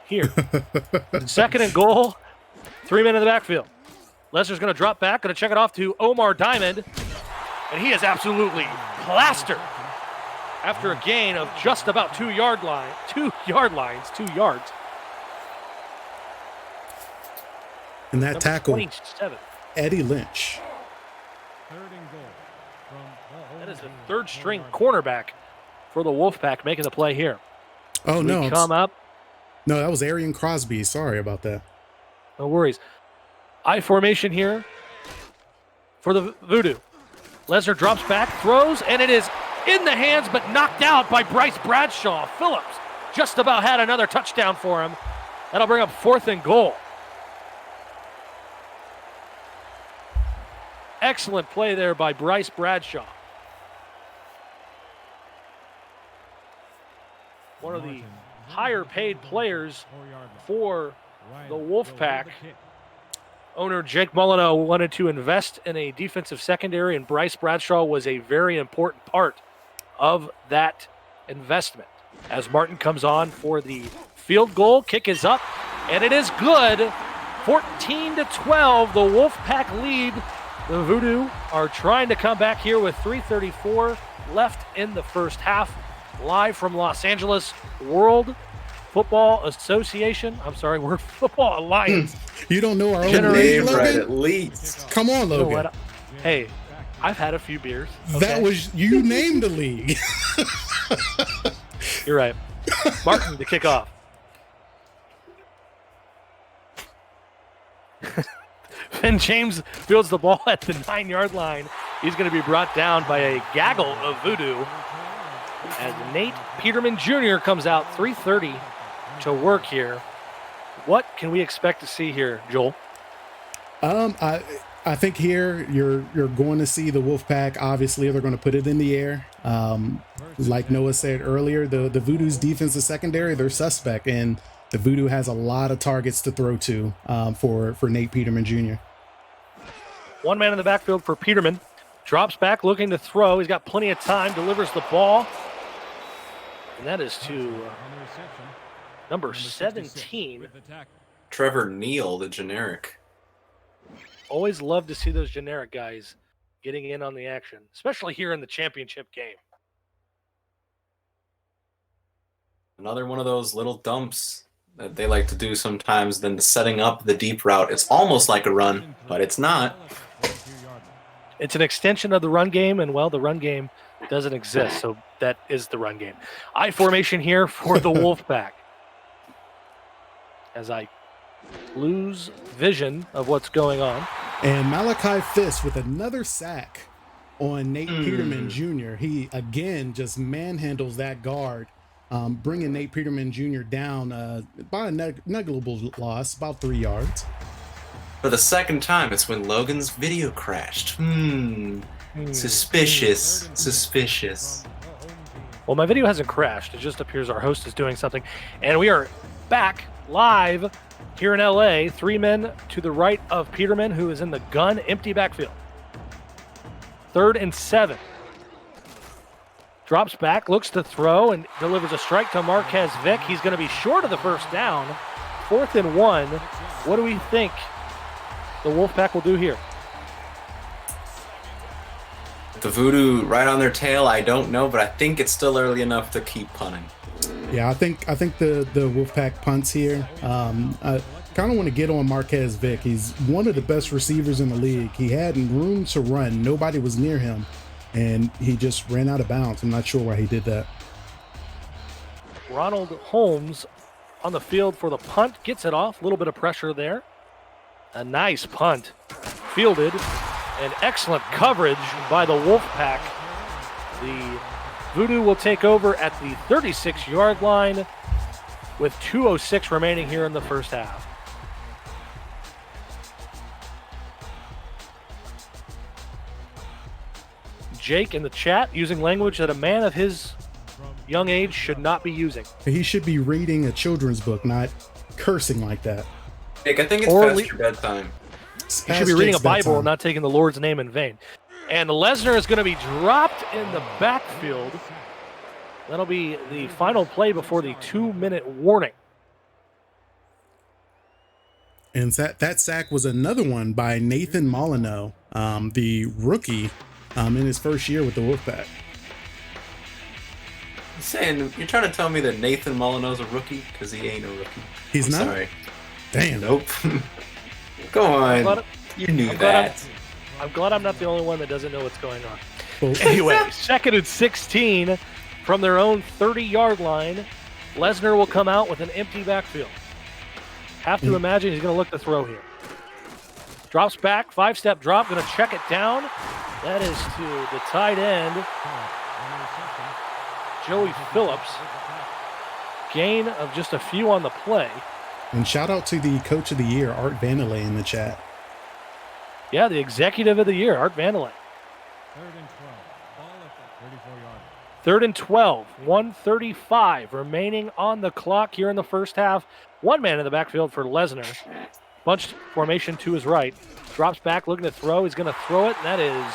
S2: here. 2nd and goal, 3 men in the backfield. Lesnar's going to drop back, going to check it off to Omar Diamond, and he is absolutely plastered after a gain of just about 2 yards.
S3: And that
S2: Number
S3: tackle,
S2: 27.
S3: Eddie Lynch.
S4: 3rd and goal from
S2: That is the 3rd string cornerback for the Wolfpack making the play here.
S3: Oh, no.
S2: Come up.
S3: No, that was Arian Crosby. Sorry about that.
S2: No worries. I formation here for the Voodoo. Lesnar drops back, throws, and it is in the hands but knocked out by Bryce Bradshaw. Phillips just about had another touchdown for him. That'll bring up 4th and goal. Excellent play there by Bryce Bradshaw. One of the higher paid players for the Wolfpack. Owner Jake Molyneux wanted to invest in a defensive secondary, and Bryce Bradshaw was a very important part of that investment. As Martin comes on for the field goal, kick is up, and it is good. 14-12, the Wolfpack lead. The Voodoo are trying to come back here with 3:34 left in the first half. Live from Los Angeles, World Football Association. I'm sorry, World Football Alliance.
S3: You don't know our own name, Logan?
S1: Right, at least.
S3: Come on, Logan.
S2: You know what? Hey, I've had a few beers. Okay?
S3: That was, you named the league.
S2: You're right. Martin to kick off. And James fields the ball at the 9-yard line. He's going to be brought down by a gaggle of Voodoo as Nate Peterman Jr. comes out. 3:30 to work here. What can we expect to see here, Joel?
S3: I think here you're going to see the Wolfpack. Obviously, they're going to put it in the air. Like Noah said earlier, the Voodoo's defensive secondary, they're suspect, and the Voodoo has a lot of targets to throw to for Nate Peterman Jr.
S2: One man in the backfield for Peterman. Drops back looking to throw. He's got plenty of time. Delivers the ball. And that is to number 17.
S1: Trevor Neal, the generic.
S2: Always love to see those generic guys getting in on the action, especially here in the championship game.
S1: Another one of those little dumps that they like to do sometimes, then setting up the deep route. It's almost like a run, but it's not.
S2: It's an extension of the run game, and, well, the run game doesn't exist, so that is the run game. I formation here for the Wolfpack. As I lose vision of what's going on.
S3: And Malachi Fisk with another sack on Nate Peterman Jr. He, again, just manhandles that guard, bringing Nate Peterman Jr. down by a negligible loss, about 3 yards.
S1: For the second time, it's when Logan's video crashed. Suspicious. Suspicious.
S2: Well, my video hasn't crashed. It just appears our host is doing something. And we are back live here in LA. 3 men to the right of Peterman, who is in the gun, empty backfield. 3rd and 7. Drops back, looks to throw, and delivers a strike to Marquez Vick. He's going to be short of the first down. 4th and 1. What do we think the Wolfpack will do here?
S1: The Voodoo right on their tail, I don't know, but I think it's still early enough to keep punting.
S3: Yeah, I think the Wolfpack punts here. I kind of want to get on Marquez Vick. He's one of the best receivers in the league. He had room to run. Nobody was near him, and he just ran out of bounds. I'm not sure why he did that.
S2: Ronald Holmes on the field for the punt. Gets it off. A little bit of pressure there. A nice punt. Fielded. And excellent coverage by the Wolfpack. The Voodoo will take over at the 36-yard line with 2:06 remaining here in the first half. Jake in the chat using language that a man of his young age should not be using.
S3: He should be reading a children's book, not cursing like that.
S1: Jake, I think it's past your bedtime.
S2: He should be reading a Bible and not taking the Lord's name in vain. And Lesnar is going to be dropped in the backfield. That'll be the final play before the 2-minute warning.
S3: And that sack was another one by Nathan Molyneux, the rookie in his first year with the Wolfpack.
S1: You're trying to tell me that Nathan Molyneux's a rookie? Because he ain't a rookie.
S3: He's not?
S1: Sorry.
S3: Damn.
S1: Nope. Go on. You knew that.
S2: I'm glad I'm not the only one that doesn't know what's going on.
S3: Well,
S2: Anyway, 2nd and 16 from their own 30-yard line. Lesnar will come out with an empty backfield. Have to imagine he's going to look to throw here. Drops back, 5-step drop, going to check it down. That is to the tight end, Joey Phillips. Gain of just a few on the play.
S3: And shout out to the coach of the year, Art Vandelay, in the chat.
S2: Yeah, the executive of the year, Art Vandelay.
S4: 3rd and 12. Ball at the 34-yard.
S2: 3rd and 12, 1:35 remaining on the clock here in the first half. 1 man in the backfield for Lesnar. Bunched formation to his right. Drops back, looking to throw. He's going to throw it, and that is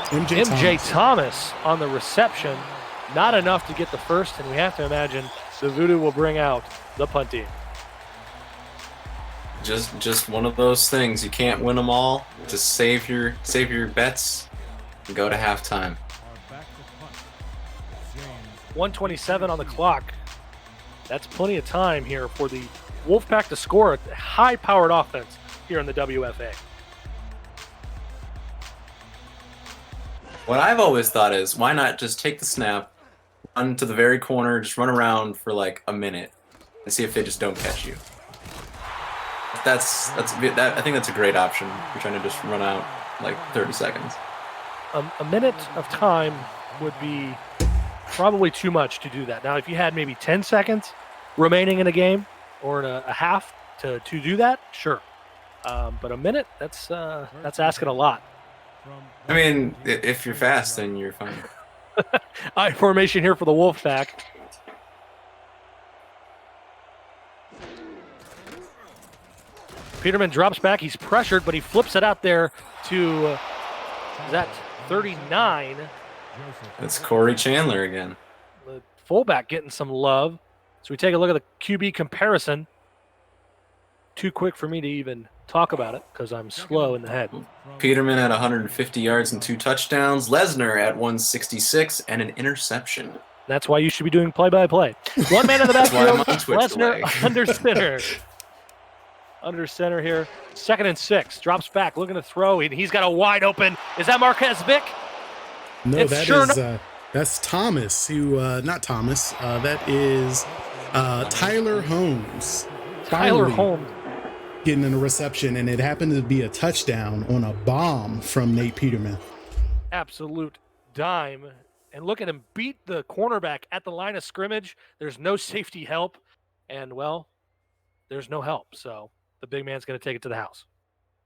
S2: MJ Thomas on the reception. Not enough to get the first, and we have to imagine the Voodoo will bring out the punt team.
S1: Just one of those things. You can't win them all. Just save your bets and go to halftime.
S2: 1:27 on the clock. That's plenty of time here for the Wolfpack to score a high-powered offense here in the WFA.
S1: What I've always thought is, why not just take the snap, run to the very corner, just run around for like a minute, and see if they just don't catch you. I think that's a great option. You're trying to just run out like 30 seconds.
S2: A minute of time would be probably too much to do that. Now, if you had maybe 10 seconds remaining in a game or in a half to do that, sure. But a minute, that's asking a lot.
S1: I mean, if you're fast, then you're fine.
S2: I formation here for the Wolfpack. Peterman drops back. He's pressured, but he flips it out there to, is that 39?
S1: That's Corey Chandler again.
S2: The fullback getting some love. So we take a look at the QB comparison. Too quick for me to even talk about it because I'm slow in the head.
S1: Peterman at 150 yards and 2 touchdowns. Lesnar at 166 and an interception.
S2: That's why you should be doing play-by-play. One man in the backfield.
S1: Lesnar
S2: under center. Under center here. 2nd and 6. Drops back, looking to throw. He's got a wide open. Is that Marquez Vick?
S3: No, that's Thomas. Who? Not Thomas. That is Tyler Holmes.
S2: Tyler Holmes
S3: getting in a reception, and it happened to be a touchdown on a bomb from Nate Peterman.
S2: Absolute dime. And look at him beat the cornerback at the line of scrimmage. There's no safety help. And, well, there's no help. So the big man's going to take it to the house.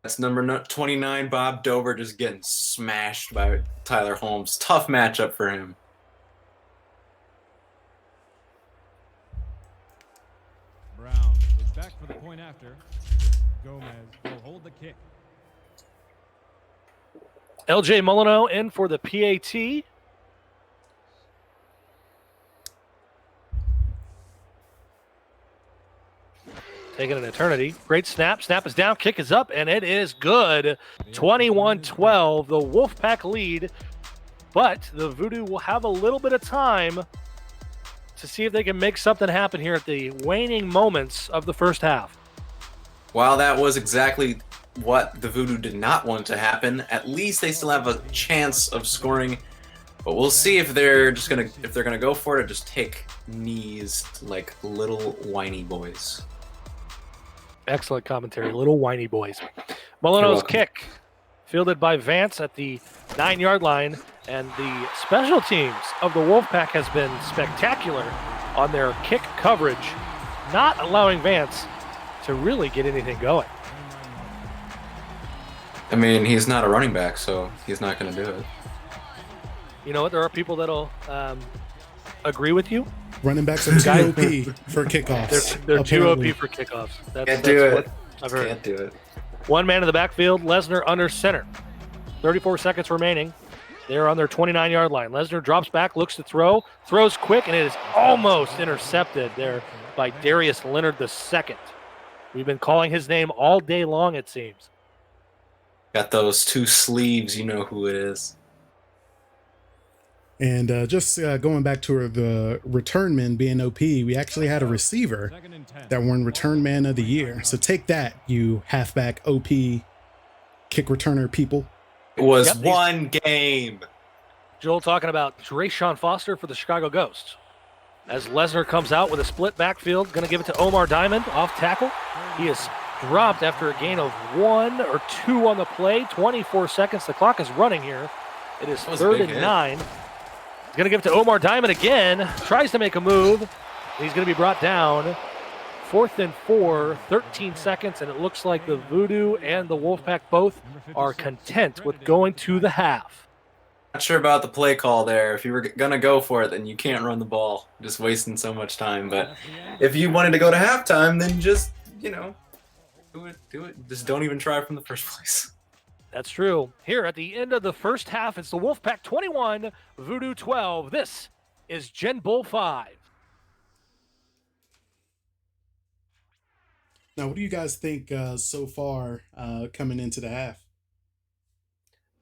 S1: That's number 29, Bob Dover, just getting smashed by Tyler Holmes. Tough matchup for him.
S4: Brown is back for the point after. Gomez will hold the kick.
S2: LJ Molyneux in for the PAT. Taking an eternity. Great snap. Snap is down. Kick is up, and it is good. 21-12, the Wolfpack lead. But the Voodoo will have a little bit of time to see if they can make something happen here at the waning moments of the first half.
S1: While that was exactly what the Voodoo did not want to happen, at least they still have a chance of scoring. But we'll see if they're gonna go for it or just take knees like little whiny boys.
S2: Excellent commentary, little whiny boys. Molyneux's kick, fielded by Vance at the 9-yard line, and the special teams of the Wolfpack has been spectacular on their kick coverage, not allowing Vance to really get anything going.
S1: I mean, he's not a running back, so he's not going to do it.
S2: You know what? There are people that'll agree with you.
S3: Running backs are too OP for kickoffs.
S2: They're too OP for kickoffs.
S1: Can't do it.
S2: I've heard.
S1: Can't do it.
S2: One man in the backfield, Lesnar under center. 34 seconds remaining. They're on their 29-yard line. Lesnar drops back, looks to throw, throws quick, and it is almost intercepted there by Darius Leonard II. We've been calling his name all day long, it seems.
S1: Got those 2 sleeves, you know who it is.
S3: And just going back to the return men being OP, we actually had a receiver that won Return Man of the Year. So take that, you halfback OP kick returner people.
S1: It was one game.
S2: Joel talking about Drayshawn Foster for the Chicago Ghosts. As Lesnar comes out with a split backfield, going to give it to Omar Diamond off tackle. He is dropped after a gain of 1 or 2 on the play. 24 seconds. The clock is running here. It is 3rd and 9. He's going to give it to Omar Diamond again. Tries to make a move. He's going to be brought down. 4th and 4, 13 seconds, and it looks like the Voodoo and the Wolfpack both are content with going to the half.
S1: Not sure about the play call there. If you were going to go for it, then you can't run the ball. Just wasting so much time. But if you wanted to go to halftime, then just, do it. Just don't even try from the first place.
S2: That's true. Here at the end of the first half, it's the Wolfpack 21, Voodoo 12. This is GENBOWL 5.
S3: Now, what do you guys think so far coming into the half?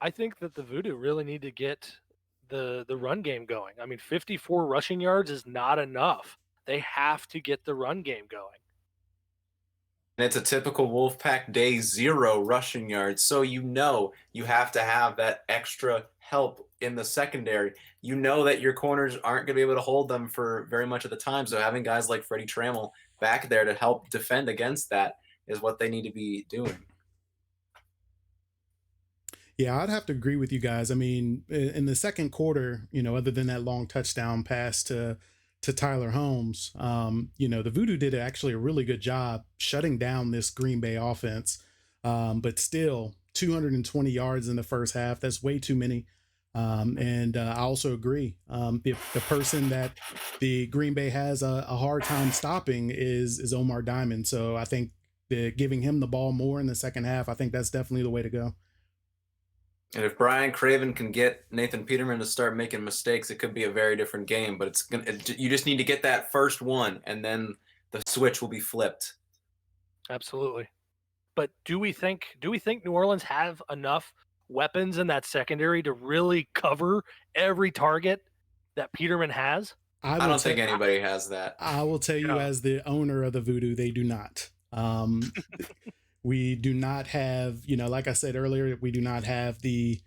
S2: I think that the Voodoo really need to get the run game going. I mean, 54 rushing yards is not enough. They have to get the run game going.
S1: And it's a typical Wolfpack day 0 rushing yards, so you have to have that extra help in the secondary. You know that your corners aren't going to be able to hold them for very much of the time, so having guys like Freddie Trammell back there to help defend against that is what they need to be doing.
S3: Yeah, I'd have to agree with you guys. I mean, in the second quarter, other than that long touchdown pass to Tyler Holmes, the Voodoo did actually a really good job shutting down this Green Bay offense. But still, 220 yards in the first half. That's way too many. And I also agree. The person that the Green Bay has a hard time stopping is Omar Diamond. So I think giving him the ball more in the second half, I think that's definitely the way to go.
S1: And if Brian Craven can get Nathan Peterman to start making mistakes, it could be a very different game. But you just need to get that first one, and then the switch will be flipped.
S2: Absolutely. But do we think New Orleans have enough weapons in that secondary to really cover every target that Peterman has?
S1: I don't think anybody has that.
S3: I will tell you, as the owner of the Voodoo, they do not. We do not have, like I said earlier, we do not have the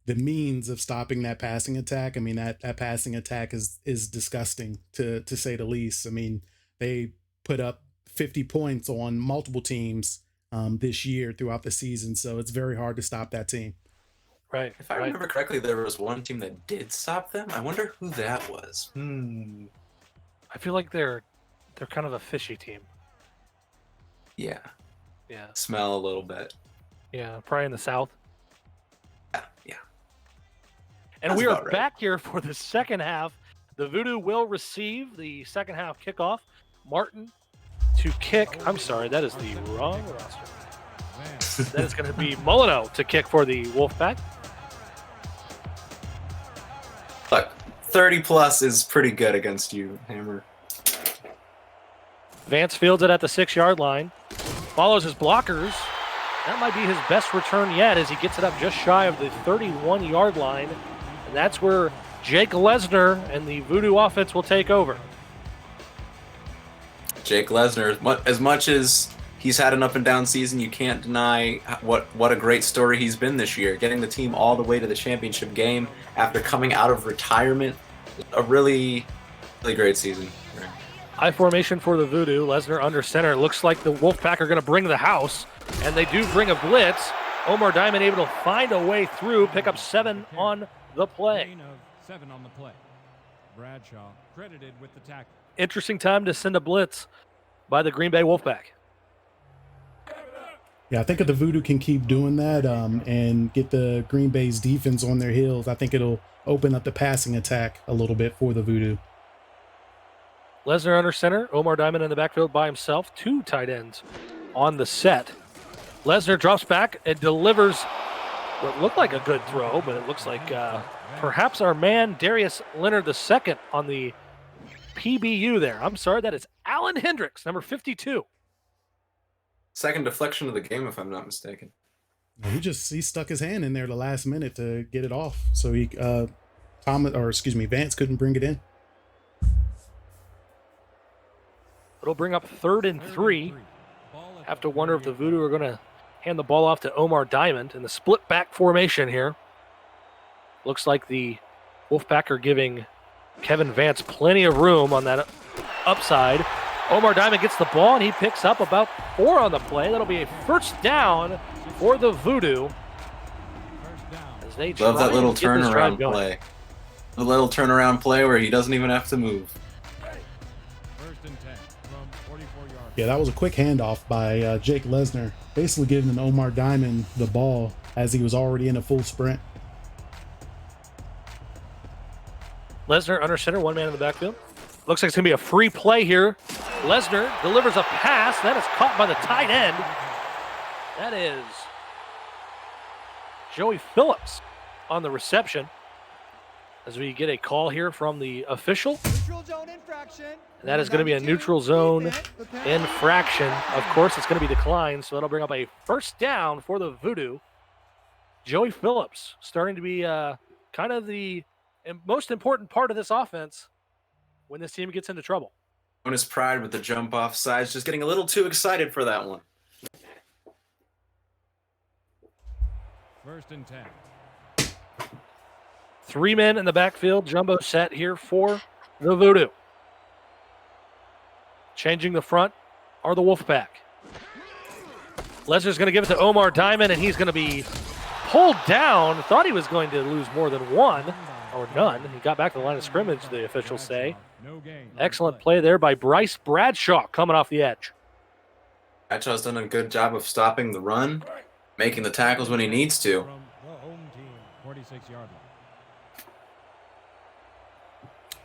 S3: means of stopping that passing attack. I mean, that passing attack is disgusting to say the least. I mean, they put up 50 points on multiple teams this year throughout the season, so it's very hard to stop that team.
S2: Right.
S1: If I remember correctly, there was one team that did stop them. I wonder who that was.
S2: I feel like they're kind of a fishy team.
S1: Yeah.
S2: Yeah.
S1: Smell a little bit.
S2: Yeah, probably in the South.
S1: Yeah.
S2: And
S1: That's
S2: we are
S1: right.
S2: back here for the second half. The Voodoo will receive the second half kickoff. Martin to kick. I'm sorry, that is the wrong roster. That is going to be Molyneux to kick for the Wolfpack.
S1: Look, 30 plus is pretty good against you, Hammer.
S2: Vance fields it at the 6-yard line. Follows his blockers. That might be his best return yet as he gets it up just shy of the 31-yard line. And that's where Jake Lesnar and the Voodoo offense will take over.
S1: Jake Lesnar, as much as he's had an up and down season, you can't deny what a great story he's been this year. Getting the team all the way to the championship game after coming out of retirement. A really, really great season.
S2: High formation for the Voodoo. Lesnar under center. Looks like the Wolfpack are going to bring the house. And they do bring a blitz. Omar Diamond able to find a way through. Pick up 7 on the play.
S4: 7 on the play. Bradshaw credited with the tackle.
S2: Interesting time to send a blitz by the Green Bay Wolfpack.
S3: Yeah, I think if the Voodoo can keep doing that and get the Green Bay's defense on their heels, I think it'll open up the passing attack a little bit for the Voodoo.
S2: Lesnar under center. Omar Diamond in the backfield by himself. 2 tight ends on the set. Lesnar drops back and delivers what looked like a good throw, but it looks like perhaps our man Darius Leonard II on the PBU there. I'm sorry, that is Alan Hendricks, number 52.
S1: Second deflection of the game, if I'm not mistaken.
S3: He stuck his hand in there the last minute to get it off, so Vance couldn't bring it in.
S2: It'll bring up 3rd and 3. Have to wonder if the Voodoo are going to hand the ball off to Omar Diamond in the split back formation here. Looks like the Wolfpack are giving Kevin Vance plenty of room on that upside. Omar Diamond gets the ball, and he picks up about 4 on the play. That'll be a first down for the Voodoo. As they
S1: love that little turnaround play. The little turnaround play where he doesn't even have to move.
S3: Yeah, that was a quick handoff by Jake Lesnar, basically giving Omar Diamond the ball as he was already in a full sprint.
S2: Lesnar under center, 1 man in the backfield. Looks like it's going to be a free play here. Lesnar delivers a pass. That is caught by the tight end. That is Joey Phillips on the reception. As we get a call here from the official. And that is going to be a neutral zone infraction. Of course, it's going to be declined, so that'll bring up a first down for the Voodoo. Joey Phillips starting to be kind of the most important part of this offense when this team gets into trouble.
S1: On his pride with the jump off sides, just getting a little too excited for that one.
S4: 1st and 10.
S2: 3 men in the backfield, jumbo set here for the Voodoo. Changing the front are the Wolfpack. Lesnar's going to give it to Omar Diamond, and he's going to be pulled down. Thought he was going to lose more than 1 or none. He got back to the line of scrimmage, the officials say. Excellent play there by Bryce Bradshaw coming off the edge.
S1: Bradshaw's done a good job of stopping the run. Making the tackles when he needs to.
S4: From the home team, 46-yard line.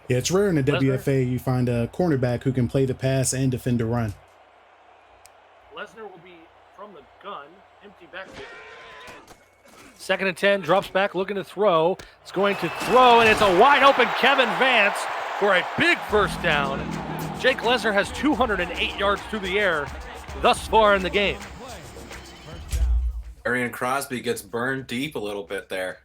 S3: Yeah, it's rare in the WFA you find a cornerback who can play the pass and defend the run.
S2: Lesnar will be from the gun, empty backfield. 2nd and 10, drops back, looking to throw. It's going to throw, and it's a wide open Kevin Vance for a big first down. Jake Lesnar has 208 yards through the air thus far in the game.
S1: Arian Crosby gets burned deep a little bit there.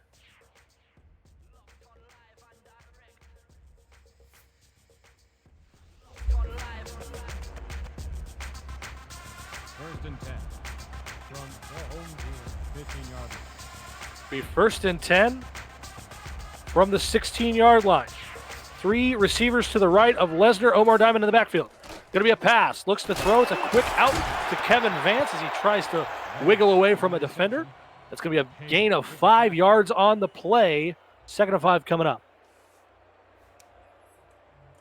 S4: First and 10 from the home team, 15-yard line.
S2: Be 1st and 10 from the 16-yard line. 3 receivers to the right of Lesnar, Omar Diamond in the backfield. Going to be a pass. Looks to throw. It's a quick out to Kevin Vance as he tries to wiggle away from a defender. That's going to be a gain of 5 yards on the play. 2nd and 5 coming up.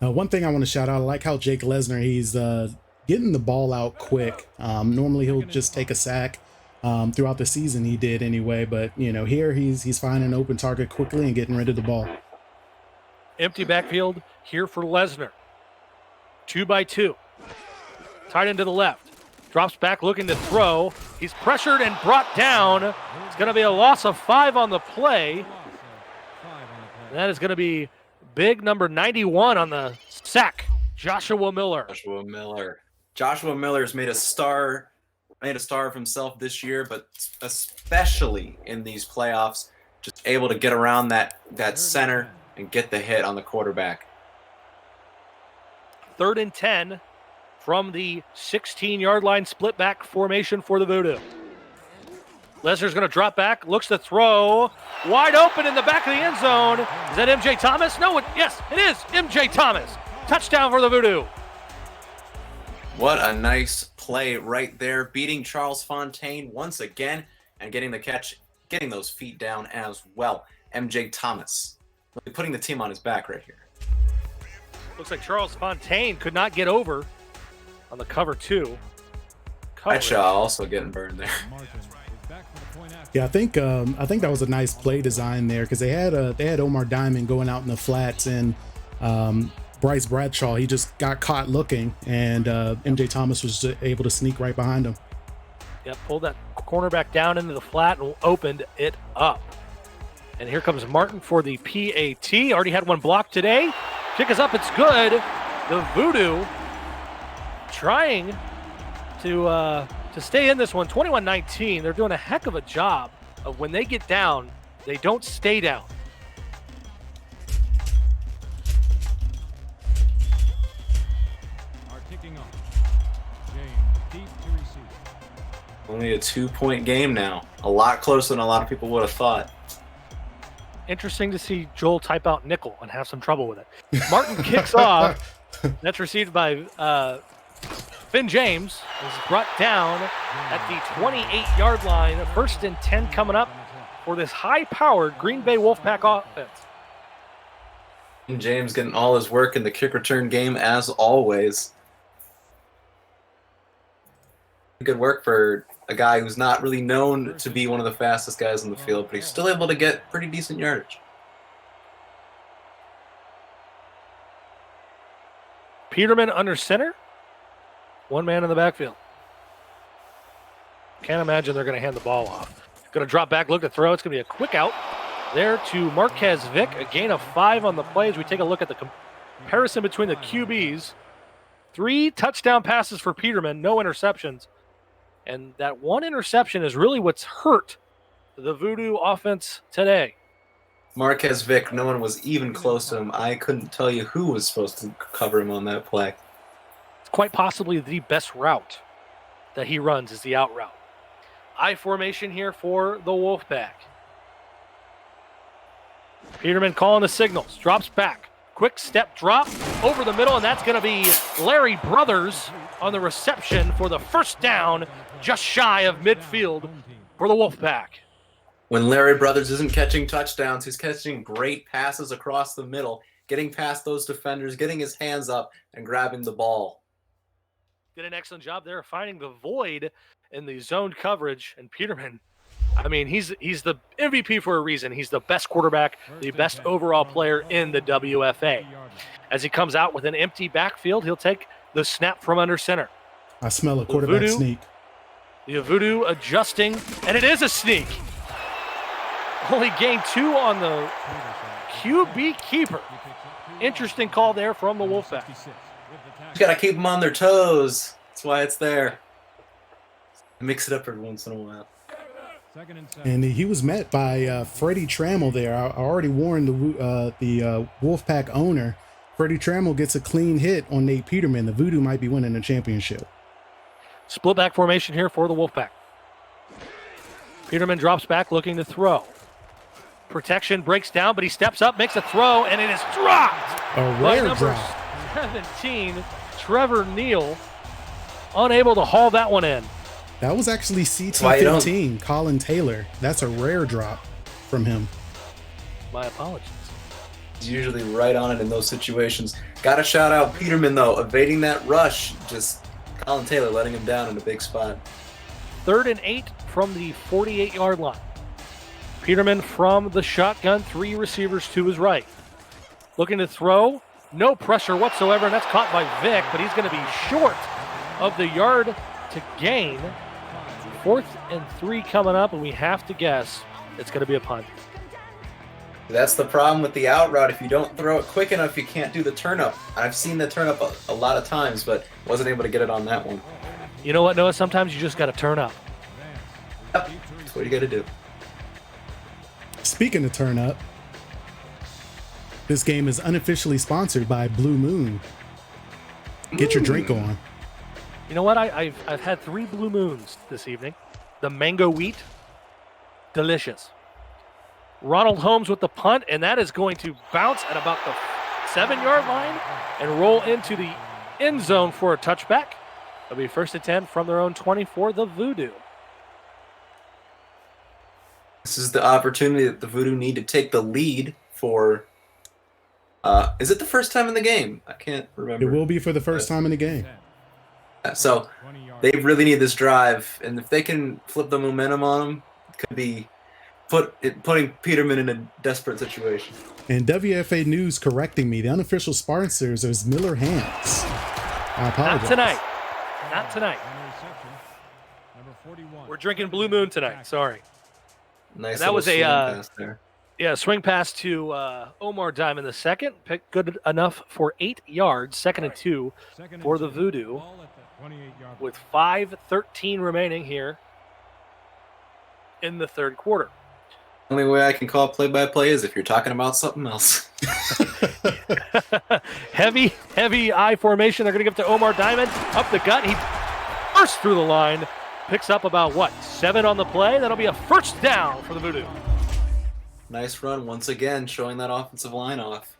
S3: One thing I want to shout out, I like how Jake Lesnar, he's getting the ball out quick. Normally he'll just take a sack. Throughout the season he did anyway, but you know, here he's finding an open target quickly and getting rid of the ball.
S2: Empty backfield here for Lesnar. 2 by 2. Tight end to the left. Drops back looking to throw. He's pressured and brought down. It's going to be a loss of 5 on the play. That is going to be big number 91 on the sack, Joshua Miller.
S1: Joshua Miller's made a star of himself this year, but especially in these playoffs, just able to get around that center and get the hit on the quarterback.
S2: 3rd and 10 from the 16-yard line, split back formation for the Voodoo. Lesnar's going to drop back, looks to throw, wide open in the back of the end zone. Is that MJ Thomas? No, yes, it is MJ Thomas. Touchdown for the Voodoo.
S1: What a nice play right there, beating Charles Fontaine once again and getting the catch, getting those feet down as well. MJ Thomas really putting the team on his back right here.
S2: Looks like Charles Fontaine could not get over on the cover 2.
S1: Bradshaw also getting burned there.
S3: Yeah, I think that was a nice play design there because they had Omar Diamond going out in the flats and Bryce Bradshaw, he just got caught looking, and MJ Thomas was able to sneak right behind him.
S2: Yep, pulled that cornerback down into the flat and opened it up. And here comes Martin for the PAT. Already had one blocked today. Kick is up, it's good. The Voodoo trying to stay in this one. 21-19. They're doing a heck of a job of when they get down, they don't stay down.
S1: Only a 2-point game now. A lot closer than a lot of people would have thought.
S2: Interesting to see Joel type out nickel and have some trouble with it. Martin kicks off. That's received by Finn James. Is brought down at the 28-yard line. 1st and 10 coming up for this high-powered Green Bay Wolfpack offense.
S1: Finn James getting all his work in the kick return game as always. Good work for a guy who's not really known to be one of the fastest guys on the field, but he's still able to get pretty decent yardage.
S2: Peterman under center. 1 man in the backfield. Can't imagine they're going to hand the ball off. Going to drop back, look to throw. It's going to be a quick out there to Marquez Vick. A gain of 5 on the play as we take a look at the comparison between the QBs. 3 touchdown passes for Peterman, no interceptions. And that 1 interception is really what's hurt the Voodoo offense today.
S1: Marquez Vick, no one was even close to him. I couldn't tell you who was supposed to cover him on that play.
S2: It's quite possibly the best route that he runs is the out route. I formation here for the Wolfpack. Peterman calling the signals, drops back. Quick step drop over the middle, and that's going to be Larry Brothers on the reception for the first down, just shy of midfield for the Wolfpack.
S1: When Larry Brothers isn't catching touchdowns, he's catching great passes across the middle, getting past those defenders, getting his hands up, and grabbing the ball.
S2: Did an excellent job there finding the void in the zone coverage, and Peterman I mean, he's the MVP for a reason. He's the best quarterback, the best overall player in the WFA. As he comes out with an empty backfield, he'll take the snap from under center.
S3: I smell a quarterback sneak.
S2: The Voodoo adjusting, and it is a sneak. Only gained 2 on the QB keeper. Interesting call there from the Wolfpack.
S1: You got to keep them on their toes. That's why it's there. Mix it up every once in a while.
S3: And he was met by Freddie Trammell there. I already warned the Wolfpack owner. Freddie Trammell gets a clean hit on Nate Peterman. The Voodoo might be winning the championship.
S2: Split back formation here for the Wolfpack. Peterman drops back looking to throw. Protection breaks down, but he steps up, makes a throw, and it is dropped.
S3: A rare drop.
S2: 17, Trevor Neal, unable to haul that one in.
S3: That was actually CT15, Colin Taylor. That's a rare drop from him.
S2: My apologies.
S1: He's usually right on it in those situations. Got to shout out Peterman, though, evading that rush. Just Colin Taylor letting him down in a big spot.
S2: 3rd and 8 from the 48-yard line. Peterman from the shotgun, 3 receivers to his right. Looking to throw, no pressure whatsoever, and that's caught by Vic, but he's going to be short of the yard to gain. 4th and 3 coming up, and we have to guess it's going to be a punt.
S1: That's the problem with the out route. If you don't throw it quick enough, you can't do the turn up. I've seen the turn up a lot of times, but wasn't able to get it on that one.
S2: You know what, Noah? Sometimes you just got to turn up.
S1: Yep. That's what you got to do.
S3: Speaking of turn up, this game is unofficially sponsored by Blue Moon. Get your drink on.
S2: You know what? I've had 3 Blue Moons this evening. The mango wheat, delicious. Ronald Holmes with the punt, and that is going to bounce at about the 7-yard line and roll into the end zone for a touchback. It'll be 1st and 10 from their own 20 for the Voodoo.
S1: This is the opportunity that the Voodoo need to take the lead for. Is it the first time in the game? I can't remember.
S3: It will be for the first time in the game.
S1: So they really need this drive, and if they can flip the momentum on them, it could be putting Peterman in a desperate situation.
S3: And WFA News correcting me. The unofficial sponsors is Miller Hands. I apologize.
S2: Not tonight. Not tonight. We're drinking Blue Moon tonight. Sorry.
S1: Nice.
S2: That was
S1: swing pass there.
S2: Swing pass to Omar Diamond the second. Pick good enough for 8 yards. 2nd and 2 for the Voodoo. With 5:13 remaining here in the 3rd quarter.
S1: Only way I can call play-by-play is if you're talking about something else.
S2: heavy I formation. They're going to give it to Omar Diamond. Up the gut. He bursts through the line. Picks up about, 7 on the play. That'll be a 1st down for the Voodoo.
S1: Nice run once again, showing that offensive line off.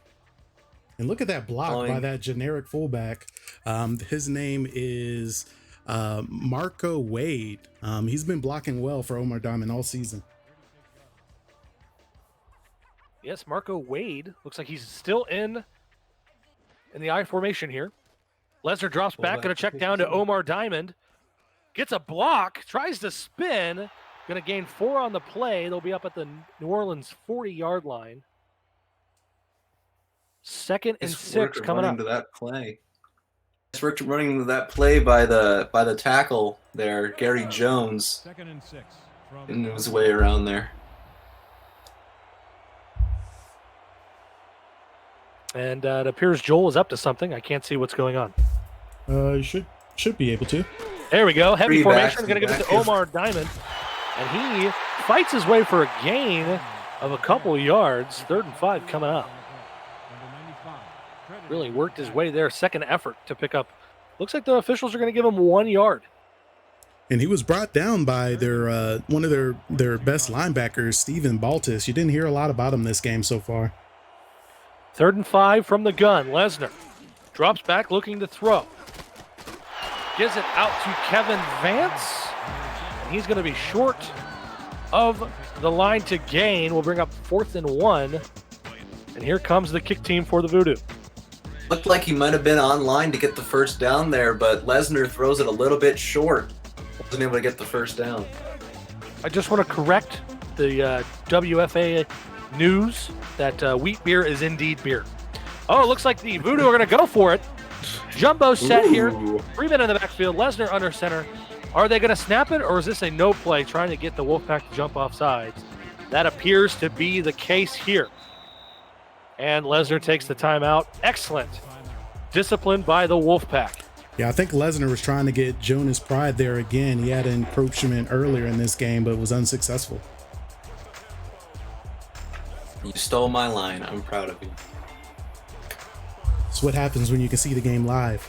S3: And look at that block by that generic fullback. His name is Marco Wade. He's been blocking well for Omar Diamond all season.
S2: Yes, Marco Wade. Looks like he's still in the I formation here. Lesnar drops back, going to check down to Omar Diamond. Gets a block, tries to spin. Going to gain 4 on the play. They'll be up at the New Orleans 40-yard line. 2nd and 6 coming up.
S1: To that play. It's running to that play by the tackle there, Gary Jones.
S4: 2nd and 6
S1: in his way around there.
S2: And it appears Joel is up to something. I can't see what's going on.
S3: You should be able to.
S2: There we go. Heavy formation.
S1: Backs,
S2: Going to give it to Omar Diamond. And he fights his way for a gain of a couple yards. 3rd and 5 coming up. Really worked his way there. 2nd effort to pick up. Looks like the officials are going to give him 1 yard.
S3: And he was brought down by their one of their best linebackers, Steven Baltus. You didn't hear a lot about him this game so far.
S2: 3rd and 5 from the gun. Lesnar drops back looking to throw. Gives it out to Kevin Vance. And he's going to be short of the line to gain. We'll bring up 4th and 1. And here comes the kick team for the Voodoo.
S1: Looked like he might have been online to get the 1st down there, but Lesnar throws it a little bit short. Wasn't able to get the 1st down.
S2: I just want to correct the WFA news that wheat beer is indeed beer. Oh, it looks like the Voodoo are going to go for it. Jumbo set here. 3 men in the backfield. Lesnar under center. Are they going to snap it, or is this a no play trying to get the Wolfpack to jump off sides? That appears to be the case here. And Lesnar takes the timeout. Excellent. Disciplined by the Wolfpack.
S3: Yeah, I think Lesnar was trying to get Jonas Pride there again. He had an encroachment earlier in this game, but was unsuccessful.
S1: You stole my line. I'm proud of you.
S3: That's what happens when you can see the game live.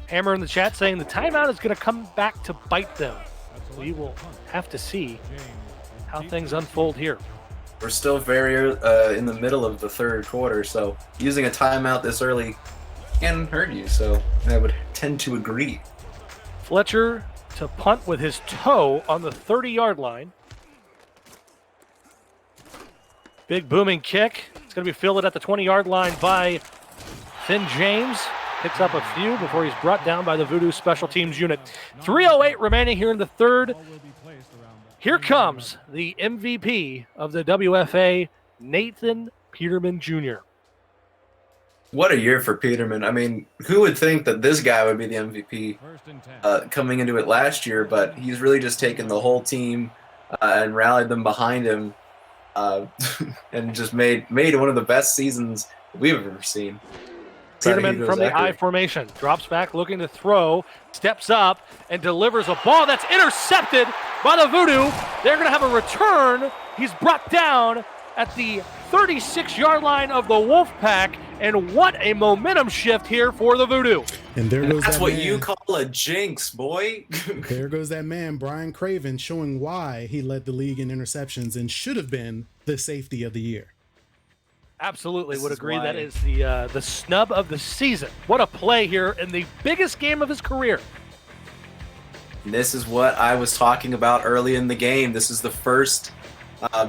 S2: Hammer in the chat saying the timeout is going to come back to bite them. We will have to see how things unfold here.
S1: We're still very in the middle of the third quarter, so using a timeout this early can hurt you, so I would tend to agree.
S2: Fletcher to punt with his toe on the 30-yard line. Big booming kick. It's going to be fielded at the 20-yard line by Finn James. Picks up a few before he's brought down by the Voodoo special teams unit. 3:08 remaining here in the third. Here comes the MVP of the WFA, Nathan Peterman Jr.
S1: What a year for Peterman. I mean, who would think that this guy would be the MVP coming into it last year, but he's really just taken the whole team and rallied them behind him and just made one of the best seasons we've ever seen.
S2: Peterman from the I formation, drops back looking to throw, steps up, and delivers a ball that's intercepted by the Voodoo. They're going to have a return. He's brought down at the 36-yard line of the Wolfpack, and what a momentum shift here for the Voodoo.
S3: And there goes
S1: that's
S3: that
S1: what
S3: man.
S1: You call a jinx, boy.
S3: There goes that man, Brian Craven, showing why he led the league in interceptions and should have been the safety of the year.
S2: Absolutely would agree. That is the snub of the season. What a play here in the biggest game of his career.
S1: And this is what I was talking about early in the game. This is the first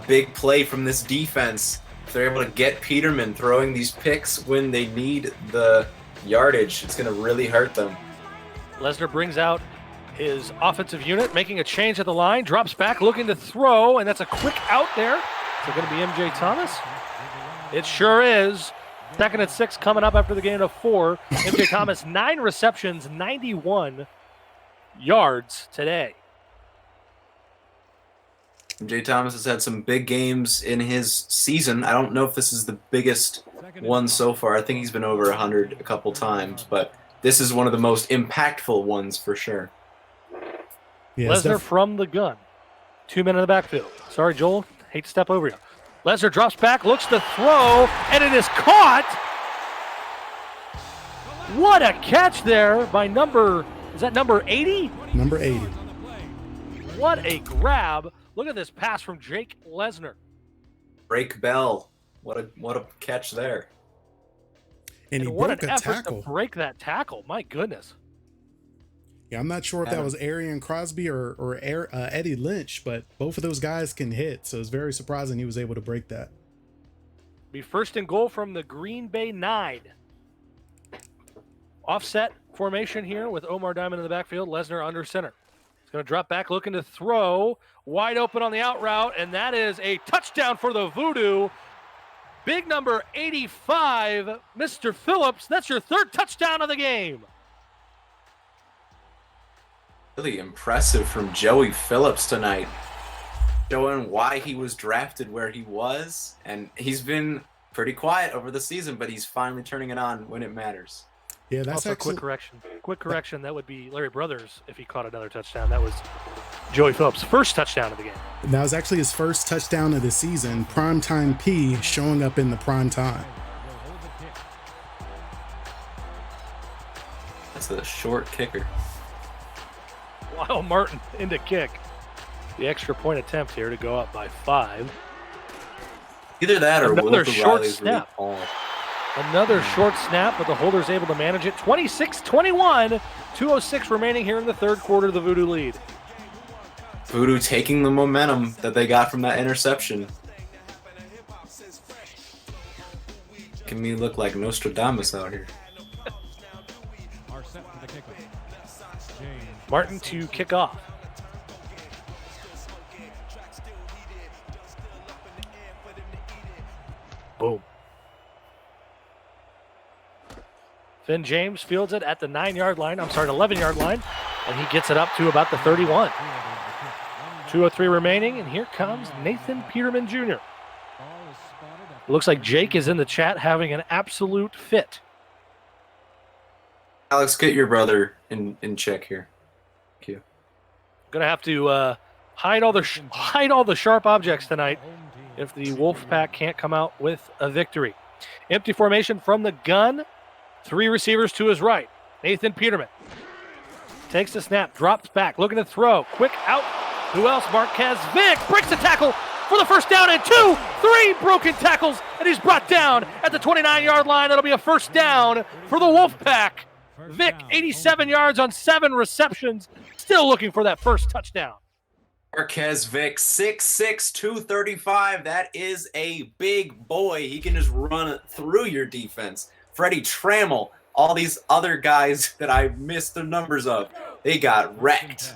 S1: big play from this defense. If they're able to get Peterman throwing these picks when they need the yardage, it's going to really hurt them.
S2: Lesnar brings out his offensive unit, making a change at the line, drops back looking to throw, and that's a quick out there. Is it going to be MJ Thomas? It sure is. 2nd and 6 coming up after the gain of 4. MJ Thomas, 9 receptions, 91 yards today.
S1: MJ Thomas has had some big games in his season. I don't know if this is the biggest one so far. I think he's been over 100 a couple times, but this is one of the most impactful ones for sure.
S3: Yeah,
S2: Lesnar from the gun. 2 men in the backfield. Sorry, Joel. Hate to step over you. Lesnar drops back, looks to throw, and it is caught. What a catch there by number 80?
S3: Number 80.
S2: What a grab. Look at this pass from Jake Lesnar.
S1: Break Bell. What a catch there.
S3: And he
S2: what
S3: broke
S2: an
S3: a
S2: effort
S3: tackle.
S2: to break that tackle. My goodness.
S3: Yeah, I'm not sure if that was Arian Crosby or Eddie Lynch, but both of those guys can hit, so it's very surprising he was able to break that.
S2: Be 1st and goal from the Green Bay 9. Offset formation here with Omar Diamond in the backfield, Lesnar under center. He's going to drop back looking to throw, wide open on the out route, and that is a touchdown for the Voodoo. Big number 85, Mr. Phillips. That's your 3rd touchdown of the game.
S1: Really impressive from Joey Phillips tonight, showing why he was drafted where he was, and he's been pretty quiet over the season, but he's finally turning it on when it matters.
S3: Yeah, that's
S2: also
S3: actually...
S2: Quick correction. That would be Larry Brothers if he caught another touchdown. That was Joey Phillips' 1st touchdown of the game.
S3: That was actually his 1st touchdown of the season. Primetime P showing up in the prime time.
S1: That's a short kicker.
S2: Lyle Martin into kick. The extra point attempt here to go up by 5.
S1: Either that or
S2: another short
S1: Riley's
S2: snap.
S1: Really
S2: Another short snap, but the Holders able to manage it. 26-21. 2:06 remaining here in the 3rd quarter. The Voodoo lead.
S1: Voodoo taking the momentum that they got from that interception. Making me look like Nostradamus out here.
S4: Are set for the kickoff.
S2: Martin to kick off. Boom. Finn James fields it at the 9-yard line. I'm sorry, 11-yard line. And he gets it up to about the 31. 2:03 remaining, and here comes Nathan Peterman Jr. Looks like Jake is in the chat having an absolute fit.
S1: Alex, get your brother in check here. Thank you.
S2: Gonna have to hide all the sharp objects tonight if the Wolfpack can't come out with a victory. Empty formation from the gun. 3 receivers to his right. Nathan Peterman takes the snap, drops back, looking to throw. Quick out. Who else? Marquez Vick breaks the tackle for the first down, and 2, 3 broken tackles, and he's brought down at the 29-yard line. That'll be a first down for the Wolfpack. Vick, 87 yards on 7 receptions, still looking for that first touchdown.
S1: Marquez Vick, 6'6", 235. That is a big boy. He can just run through your defense. Freddie Trammell, all these other guys that I missed the numbers of, they got wrecked.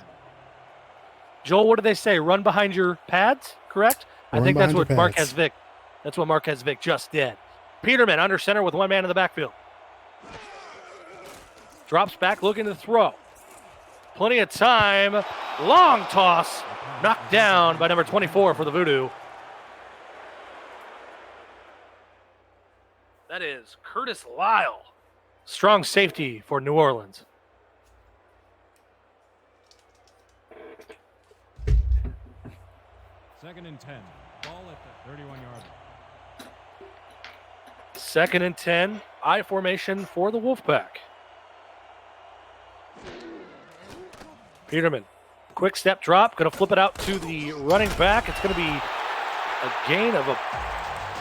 S2: Joel, what did they say? Run behind your pads, correct? I think that's what Marquez Vick just did. Peterman under center with 1 man in the backfield. Drops back, looking to throw. Plenty of time. Long toss. Knocked down by number 24 for the Voodoo. That is Curtis Lyle. Strong safety for New Orleans.
S4: Second and 10. Ball at the 31-yard line.
S2: Second and 10. I formation for the Wolfpack. Peterman. Quick step drop. Going to flip it out to the running back. It's going to be a gain of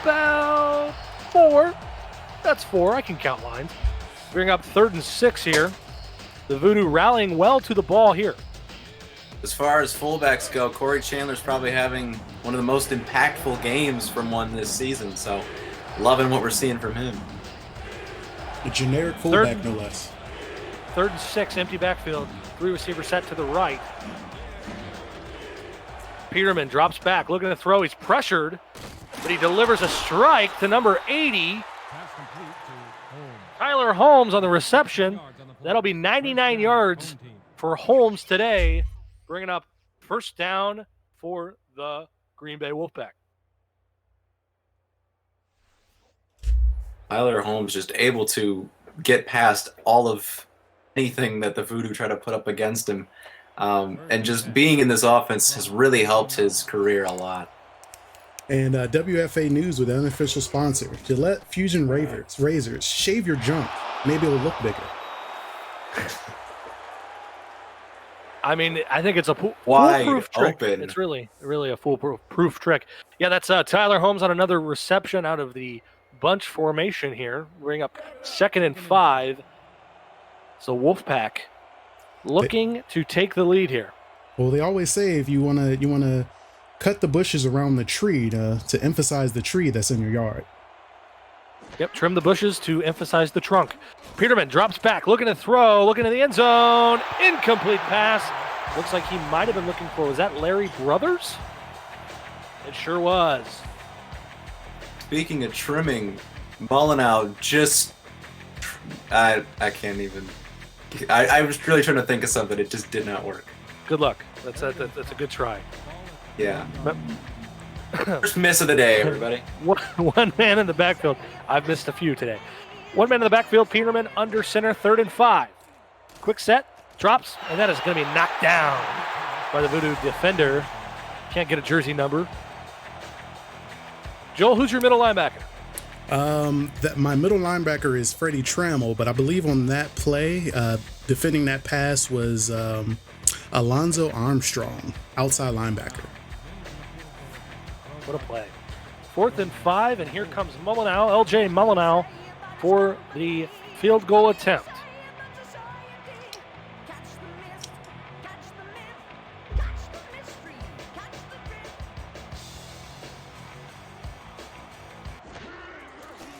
S2: about 4. That's 4. I can count lines. Bring up 3rd and 6 here. The Voodoo rallying well to the ball here.
S1: As far as fullbacks go, Corey Chandler's probably having one of the most impactful games from one this season. So, loving what we're seeing from him.
S3: A generic fullback, no less.
S2: 3rd and 6, empty backfield. 3 receivers set to the right. Peterman drops back, looking to throw. He's pressured, but he delivers a strike to number 80. Tyler Holmes on the reception. That'll be 99 yards for Holmes today, bringing up first down for the Green Bay Wolfpack.
S1: Tyler Holmes just able to get past all of anything that the Voodoo try to put up against him. And just being in this offense has really helped his career a lot.
S3: And WFA News with an unofficial sponsor. Gillette Fusion Razors. Shave your junk. Maybe it'll look bigger.
S2: I mean, I think it's a
S1: wide
S2: foolproof trick.
S1: Open.
S2: It's really a foolproof trick. Yeah, that's Tyler Holmes on another reception out of the bunch formation here. Bring up 2nd and 5. So Wolfpack looking to take the lead here.
S3: Well, they always say if you wanna cut the bushes around the tree to emphasize the tree that's in your yard.
S2: Yep, trim the bushes to emphasize the trunk. Peterman drops back, looking to throw, looking to the end zone. Incomplete pass. Looks like he might have been looking for, was that Larry Brothers? It sure was.
S1: Speaking of trimming, Mullinow just, I can't even, I was really trying to think of something. It just did not work.
S2: Good luck. That's a good try.
S1: Yeah. First miss of the day, everybody.
S2: One man in the backfield. I've missed a few today. 1 man in the backfield. Peterman under center, 3rd and 5. Quick set, drops, and that is going to be knocked down by the Voodoo defender. Can't get a jersey number. Joel, who's your middle linebacker?
S3: My middle linebacker is Freddie Trammell, but I believe on that play, defending that pass was Alonzo Armstrong, outside linebacker.
S2: What a play. 4th and 5, and here comes Mullinow, LJ Mullinow, for the field goal attempt.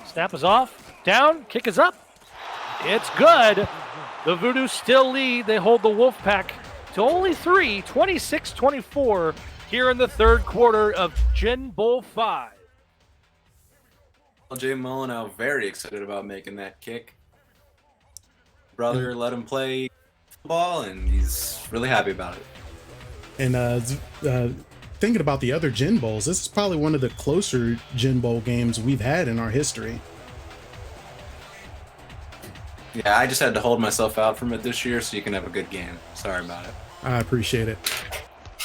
S2: Snap is off, down, kick is up. It's good. The Voodoo still lead. They hold the Wolfpack to only 3, 26-24 here in the third quarter of GENBOWL 5.
S1: Jay Molyneux very excited about making that kick. Brother let him play football, and he's really happy about it.
S3: And thinking about the other Gen Bowls, this is probably one of the closer Gen Bowl games we've had in our history.
S1: Yeah, I just had to hold myself out from it this year so you can have a good game. Sorry about it.
S3: I appreciate it.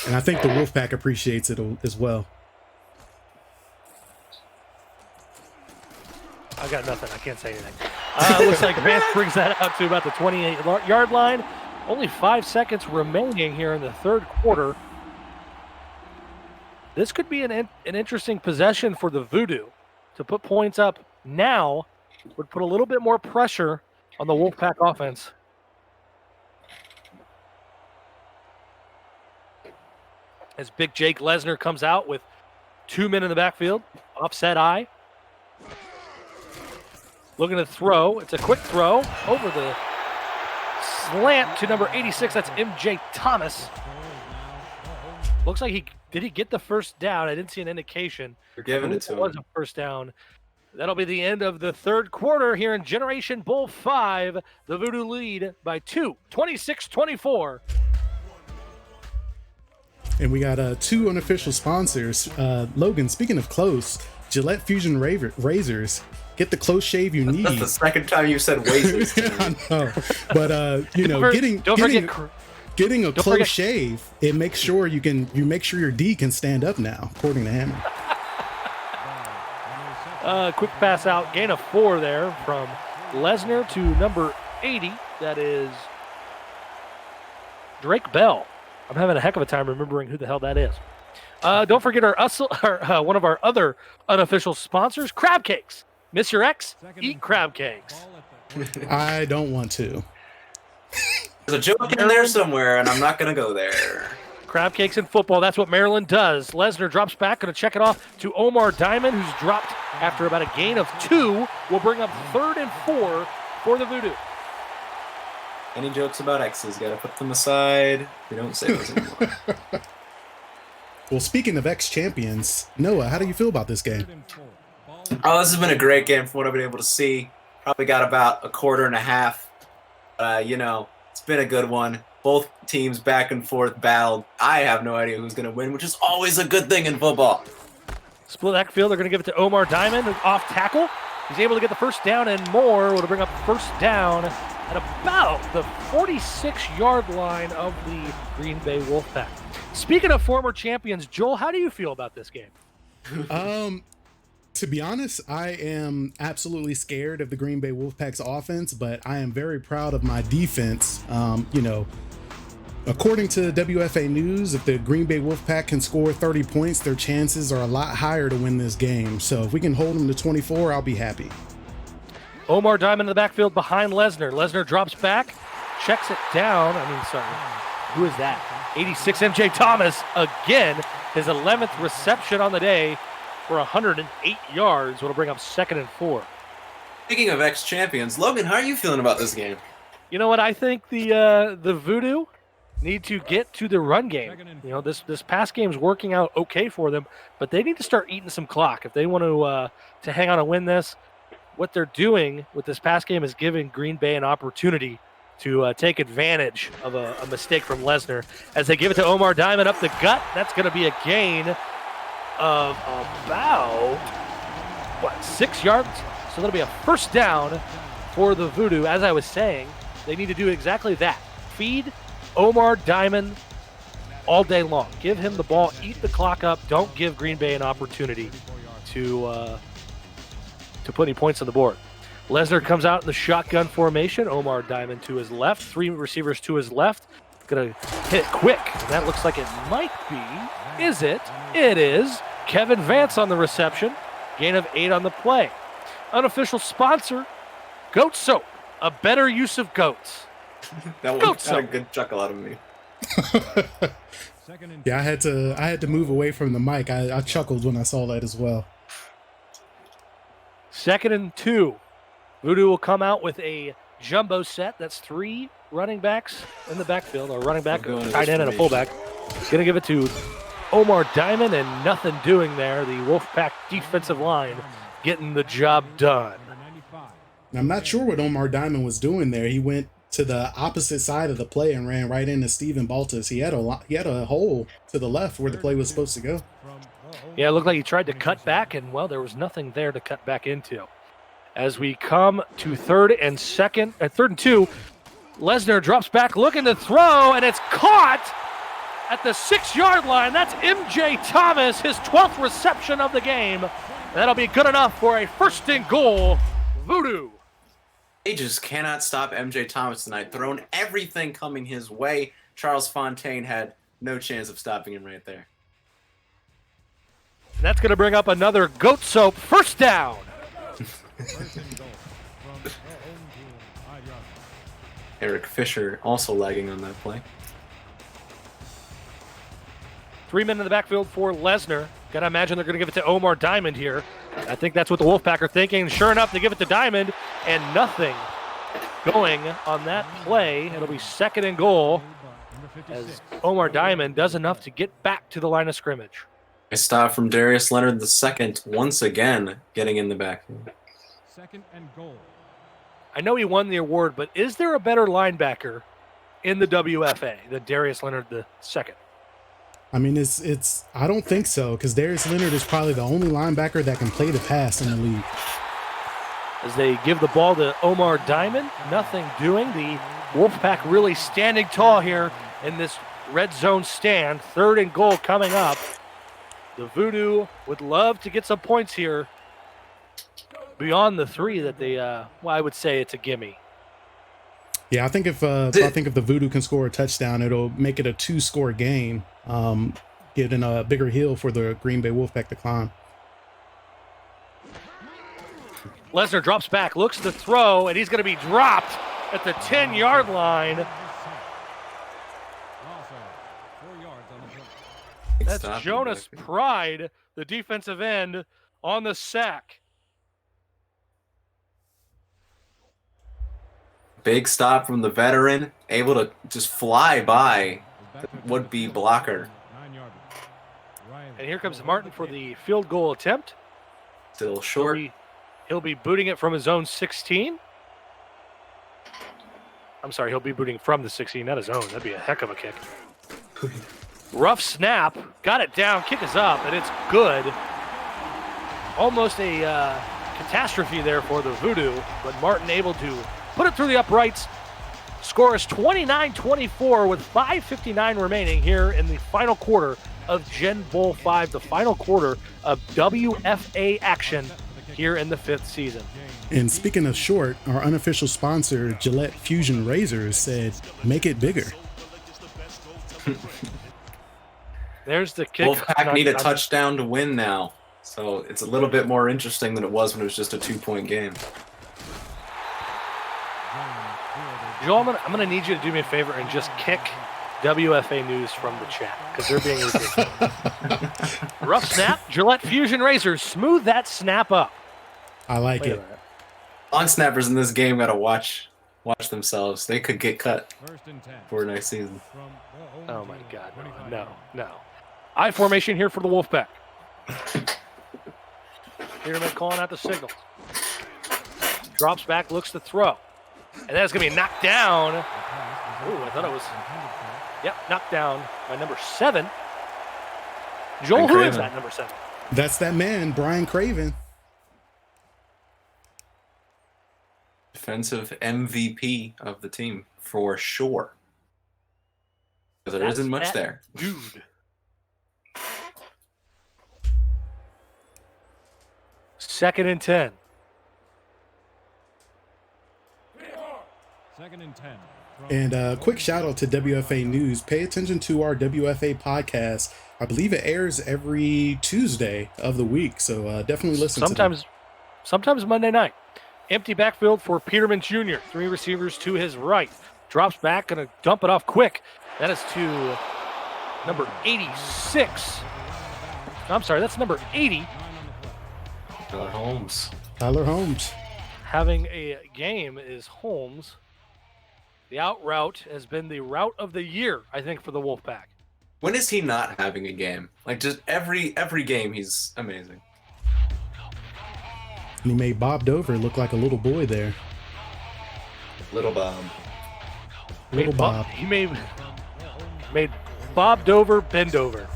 S3: And I think the Wolfpack appreciates it as well.
S2: I got nothing. I can't say anything. Looks like Vance brings that out to about the 28-yard line. Only 5 seconds remaining here in the third quarter. This could be an interesting possession for the Voodoo. To put points up now would put a little bit more pressure on the Wolfpack offense. As Big Jake Lesnar comes out with 2 men in the backfield, offset eye. Looking to throw. It's a quick throw over the slant to number 86. That's MJ Thomas. Looks like did he get the first down? I didn't see an indication.
S1: You're giving it to him.
S2: It was a first down. That'll be the end of the third quarter here in Generation Bowl 5. The Voodoo lead by 2, 26-24.
S3: And we got 2 unofficial sponsors. Logan, speaking of close, Gillette Fusion Razors. Get the close shave you need.
S1: That's the second time you said razors.
S3: I know. But you know, getting a close shave, it makes sure you make sure your D can stand up now, according to Hammer.
S2: Quick pass out, gain of 4 there from Lesnar to number 80. That is Drake Bell. I'm having a heck of a time remembering who the hell that is. Don't forget one of our other unofficial sponsors, Crab Cakes. Miss your ex? Eat crab cakes.
S3: I don't want to.
S1: There's a joke in there somewhere, and I'm not going to go there.
S2: Crab cakes in football, that's what Maryland does. Lesnar drops back, going to check it off to Omar Diamond, who's dropped after about a gain of 2. Will bring up 3rd and 4 for the Voodoo.
S1: Any jokes about exes, got to put them aside. We don't say those anymore.
S3: Well, speaking of ex-champions, Noah, how do you feel about this game?
S1: Oh, this has been a great game from what I've been able to see. Probably got about a quarter and a half. You know, it's been a good one. Both teams back and forth battled. I have no idea who's going to win, which is always a good thing in football.
S2: Split backfield, they're going to give it to Omar Diamond, off tackle. He's able to get the first down and more. Will bring up first down at about the 46-yard line of the Green Bay Wolfpack. Speaking of former champions, Joel, how do you feel about this game?
S3: To be honest, I am absolutely scared of the Green Bay Wolfpack's offense, but I am very proud of my defense. You know, according to WFA News, if the Green Bay Wolfpack can score 30 points, their chances are a lot higher to win this game. So if we can hold them to 24, I'll be happy.
S2: Omar Diamond in the backfield behind Lesnar. Lesnar drops back, checks it down. Who is that? 86 MJ Thomas again, his 11th reception on the day for 108 yards. Will bring up 2nd and 4.
S1: Speaking of ex-champions, Logan, how are you feeling about this game?
S2: You know what? I think the Voodoo need to get to the run game. You know, this pass game's working out okay for them, but they need to start eating some clock if they want to hang on and win this. What they're doing with this pass game is giving Green Bay an opportunity to take advantage of a mistake from Lesnar as they give it to Omar Diamond up the gut. That's going to be a gain of about 6 yards. So that'll be a first down for the Voodoo. As I was saying, they need to do exactly that. Feed Omar Diamond all day long. Give him the ball, eat the clock up. Don't give Green Bay an opportunity to put any points on the board. Lesnar comes out in the shotgun formation. Omar Diamond to his left. 3 receivers to his left. Gonna hit quick. And that looks like it might be. Is it? It is. Kevin Vance on the reception. Gain of 8 on the play. Unofficial sponsor, Goat Soap. A better use of goats.
S1: That one got a good chuckle out of me.
S3: Yeah, I had to move away from the mic. I chuckled when I saw that as well.
S2: 2nd and 2. Voodoo will come out with a jumbo set. That's 3 running backs in the backfield, or running back,
S1: a
S2: tight end, and a fullback. Going to give it to Omar Diamond, and nothing doing there. The Wolfpack defensive line getting the job done.
S3: I'm not sure what Omar Diamond was doing there. He went to the opposite side of the play and ran right into Steven Baltus. He had a hole to the left where the play was supposed to go.
S2: Yeah, it looked like he tried to cut back, and, well, there was nothing there to cut back into. As we come to third and 2, Lesnar drops back looking to throw, and it's caught at the 6-yard line. That's MJ Thomas, his 12th reception of the game. That'll be good enough for a 1st and goal. Voodoo.
S1: They just cannot stop MJ Thomas tonight. Thrown everything coming his way. Charles Fontaine had no chance of stopping him right there.
S2: And that's going to bring up another goat soap 1st down.
S1: Eric Fisher also lagging on that play.
S2: 3 men in the backfield for Lesnar. Gotta imagine they're gonna give it to Omar Diamond here. I think that's what the Wolfpack are thinking. Sure enough, they give it to Diamond, and nothing going on that play. It'll be 2nd and goal as Omar Diamond does enough to get back to the line of scrimmage.
S1: A stop from Darius Leonard II, once again getting in the backfield.
S4: 2nd and goal.
S2: I know he won the award, but is there a better linebacker in the WFA than Darius Leonard II?
S3: I mean, it's. I don't think so, because Darius Leonard is probably the only linebacker that can play the pass in the league.
S2: As they give the ball to Omar Diamond, nothing doing. The Wolfpack really standing tall here in this red zone stand. 3rd and goal coming up. The Voodoo would love to get some points here beyond the 3 that they. Well, I would say it's a gimme.
S3: Yeah, I think if the Voodoo can score a touchdown, it'll make it a 2-score game. Getting a bigger hill for the Green Bay Wolfpack to climb.
S2: Lesnar drops back, looks to throw, and he's going to be dropped at the 10-yard line. That's Jonas Pride, the defensive end, on the sack.
S1: Big stop from the veteran, able to just fly by the would-be blocker.
S2: And here comes Martin for the field goal attempt.
S1: Still short.
S2: He'll be booting it from his own 16. I'm sorry, he'll be booting from the 16, not his own. That'd be a heck of a kick. Rough snap, got it down, kick is up, and it's good. Almost a catastrophe there for the Voodoo, but Martin able to put it through the uprights. Score is 29-24 with 5:59 remaining here in the final quarter of Gen Bowl 5, the final quarter of WFA action here in the 5th season.
S3: And speaking of short, our unofficial sponsor, Gillette Fusion Razors, said, make it bigger.
S2: There's the kick.
S1: Wolfpack need a touchdown to win now. So it's a little bit more interesting than it was when it was just a 2-point game.
S2: Joel, I'm going to need you to do me a favor and just kick WFA News from the chat because they're being ridiculous. Rough snap, Gillette Fusion Razors. Smooth that snap up.
S3: I like it.
S1: Long snappers in this game got to watch themselves. They could get cut for next season.
S2: Oh, my God. No. I formation here for the Wolfpack. Peterman calling out the signals. Drops back, looks to throw. And that's going to be knocked down. Ooh, I thought it was... Yep, knocked down by number 7. Joel, who is that number 7?
S3: That's that man, Brian Craven.
S1: Defensive MVP of the team, for sure. Because there isn't much there.
S2: Dude. Second and 10.
S4: 2nd and 10.
S3: And a quick shout out to WFA News. Pay attention to our WFA podcast. I believe it airs every Tuesday of the week, so definitely listen to them.
S2: Sometimes Monday night. Empty backfield for Peterman Jr. 3 receivers to his right. Drops back, going to dump it off quick. That is to number 86. I'm sorry, that's number 80.
S1: Tyler Holmes.
S3: Tyler Holmes.
S2: having a game is Holmes. The out route has been the route of the year, I think, for the Wolfpack.
S1: When is he not having a game? Like, just every game, he's amazing.
S3: And he made Bob Dover look like a little boy there.
S1: Little Bob.
S3: Little Bob.
S2: He made Bob Dover bend over.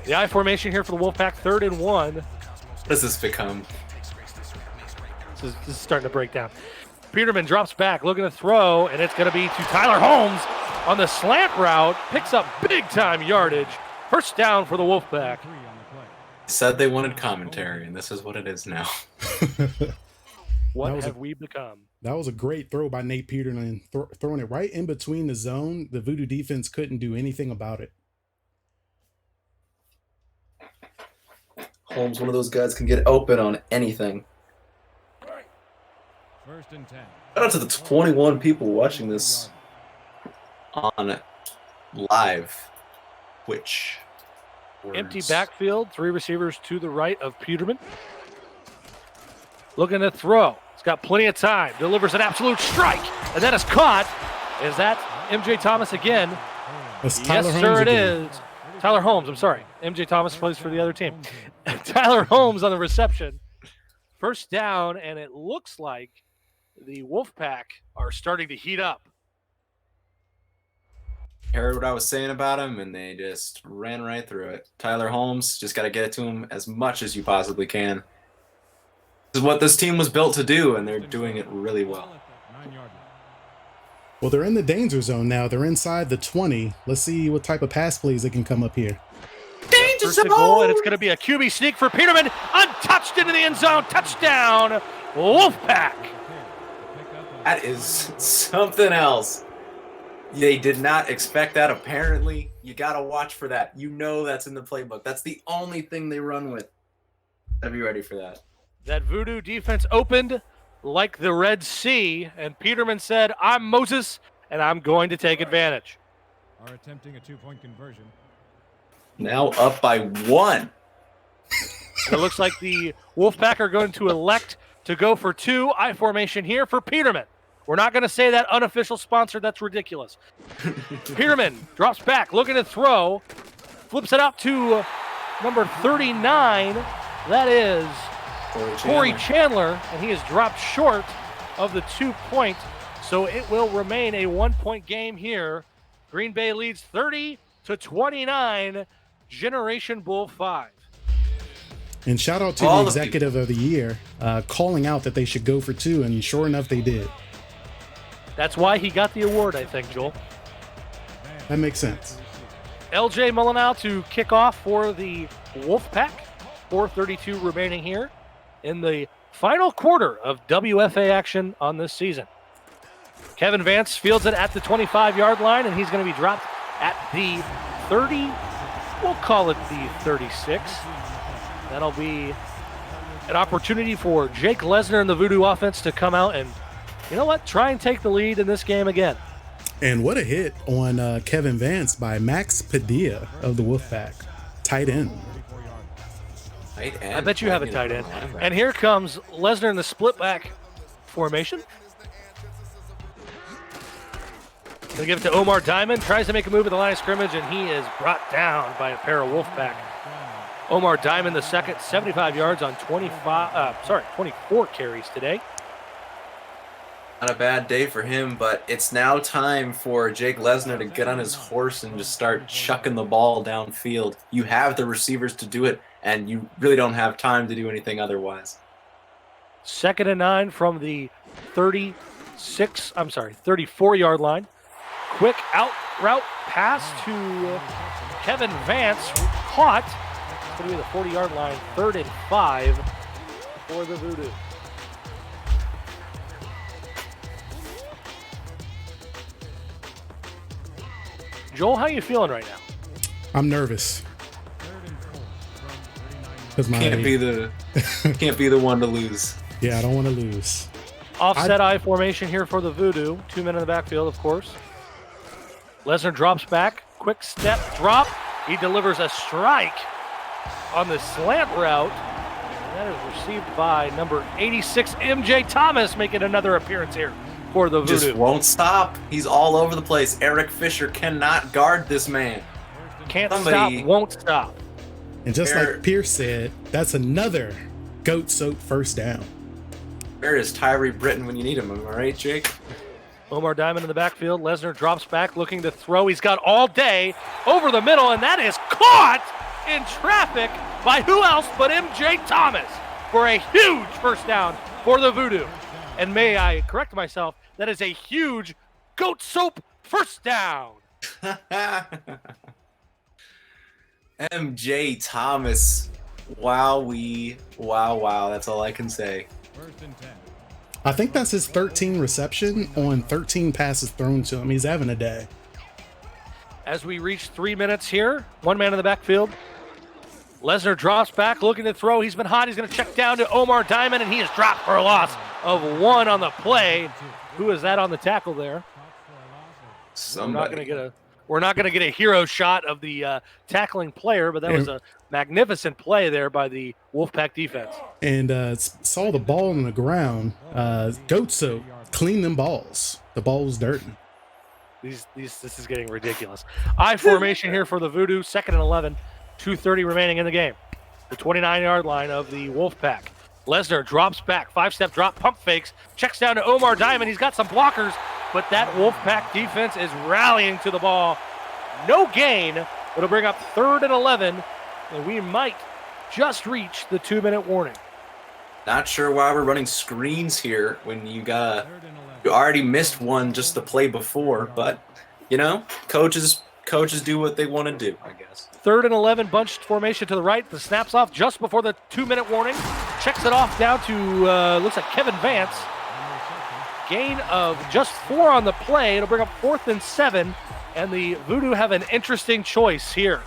S2: The I formation here for the Wolfpack, 3rd and 1.
S1: What does this become?
S2: This is starting to break down. Peterman drops back, looking to throw, and it's going to be to Tyler Holmes on the slant route. Picks up big-time yardage. First down for the Wolfpack.
S1: Said they wanted commentary, and this is what it is now.
S2: What have we become?
S3: That was a great throw by Nate Peterman, throwing it right in between the zone. The Voodoo defense couldn't do anything about it.
S1: Holmes, one of those guys, can get open on anything.
S4: First and 10.
S1: Shout out to the 21 people watching this on live Twitch.
S2: Empty backfield, 3 receivers to the right of Peterman. Looking to throw. He's got plenty of time. Delivers an absolute strike, and that is caught. Is that MJ Thomas again?
S3: Yes,
S2: sir, it is. Tyler Holmes, I'm sorry. MJ Thomas plays for the other team. Tyler Holmes on the reception. First down, and it looks like the Wolfpack are starting to heat up.
S1: Heard what I was saying about him, and they just ran right through it. Tyler Holmes, just got to get it to him as much as you possibly can. This is what this team was built to do, and they're doing it really well.
S3: Well, they're in the danger zone now. They're inside the 20. Let's see what type of pass plays they can come up here.
S2: Danger zone! Goal, and it's going to be a QB sneak for Peterman. Untouched into the end zone. Touchdown, Wolfpack.
S1: That is something else. They did not expect that, apparently. You got to watch for that. You know that's in the playbook. That's the only thing they run with. Gotta be ready for that.
S2: That Voodoo defense opened like the Red Sea, and Peterman said, I'm Moses, and I'm going to take advantage.
S4: Are attempting a 2-point conversion.
S1: Now up by 1.
S2: It looks like the Wolfpack are going to elect to go for 2. I formation here for Peterman. We're not going to say that unofficial sponsor. That's ridiculous. Peterman drops back, looking to throw. Flips it out to number 39. That is Corey Chandler, and he is dropped short of the 2-point. So it will remain a 1-point game here. Green Bay leads 30-29. Generation Bull 5.
S3: And shout out to the executive of the year calling out that they should go for 2, and sure enough, they did.
S2: That's why he got the award, I think, Joel.
S3: That makes sense.
S2: LJ Mullenau to kick off for the Wolfpack. 4:32 remaining here in the final quarter of WFA action on this season. Kevin Vance fields it at the 25-yard line, and he's going to be dropped at the 30. We'll call it the 36. That'll be an opportunity for Jake Lesnar and the Voodoo offense to come out and, you know what, try and take the lead in this game again.
S3: And what a hit on Kevin Vance by Max Padilla of the Wolfpack. Tight end.
S2: I bet you have a tight end. And here comes Lesnar in the split back formation. Gonna give it to Omar Diamond. Tries to make a move at the line of scrimmage, and he is brought down by a pair of Wolfpack. Omar Diamond, the second, 75 yards on 24 carries today.
S1: Not a bad day for him, but it's now time for Jake Lesnar to get on his horse and just start chucking the ball downfield. You have the receivers to do it, and you really don't have time to do anything otherwise.
S2: 2nd and 9 from the 34-yard line. Quick out route pass to Kevin Vance. Caught. It's going to be the 40-yard line. 3rd and 5 for the Voodoo. Joel, how are you feeling right now?
S3: I'm nervous.
S1: Can't be the one to lose.
S3: Yeah, I don't want to lose.
S2: Offset I formation here for the Voodoo. 2 men in the backfield, of course. Lesnar drops back. Quick step drop. He delivers a strike on the slant route. That is received by number 86, MJ Thomas, making another appearance here for the Voodoo.
S1: Just won't stop. He's all over the place. Eric Fisher cannot guard this man.
S2: Can't stop, won't stop.
S3: And just like Pierce said, that's another goat soap first down.
S1: Where is Tyree Britton when you need him? Am I right, Jake?
S2: Omar Diamond in the backfield. Lesnar drops back, looking to throw. He's got all day over the middle, and that is caught in traffic by who else but MJ Thomas for a huge first down for the Voodoo. And may I correct myself, that is a huge goat soap first down.
S1: MJ Thomas. Wowee. Wow. That's all I can say.
S4: First and 10.
S3: I think that's his 13 reception on 13 passes thrown to him. He's having a day.
S2: As we reach 3 minutes here, one man in the backfield. Lesnar drops back, looking to throw. He's been hot. He's going to check down to Omar Diamond, and he is dropped for a loss of 1 on the play. Who is that on the tackle there?
S1: Somebody.
S2: We're not going to get a hero shot of the tackling player, but that was a magnificent play there by the Wolfpack defense.
S3: And saw the ball on the ground. Goat soap, clean them balls. The ball was dirty.
S2: This is getting ridiculous. I formation here for the Voodoo, 2nd and 11, 2:30 remaining in the game. The 29-yard line of the Wolfpack. Lesnar drops back, 5-step drop, pump fakes, checks down to Omar Diamond. He's got some blockers, but that Wolfpack defense is rallying to the ball. No gain. It'll bring up 3rd and 11, and we might just reach the 2-minute warning.
S1: Not sure why we're running screens here when you already missed one just the play before, but coaches do what they want to do, I guess.
S2: 3rd and 11, bunched formation to the right. The snap's off just before the 2-minute warning. Checks it off down to, looks like Kevin Vance. Gain of just 4 on the play. It'll bring up 4th and 7, and the Voodoo have an interesting choice here.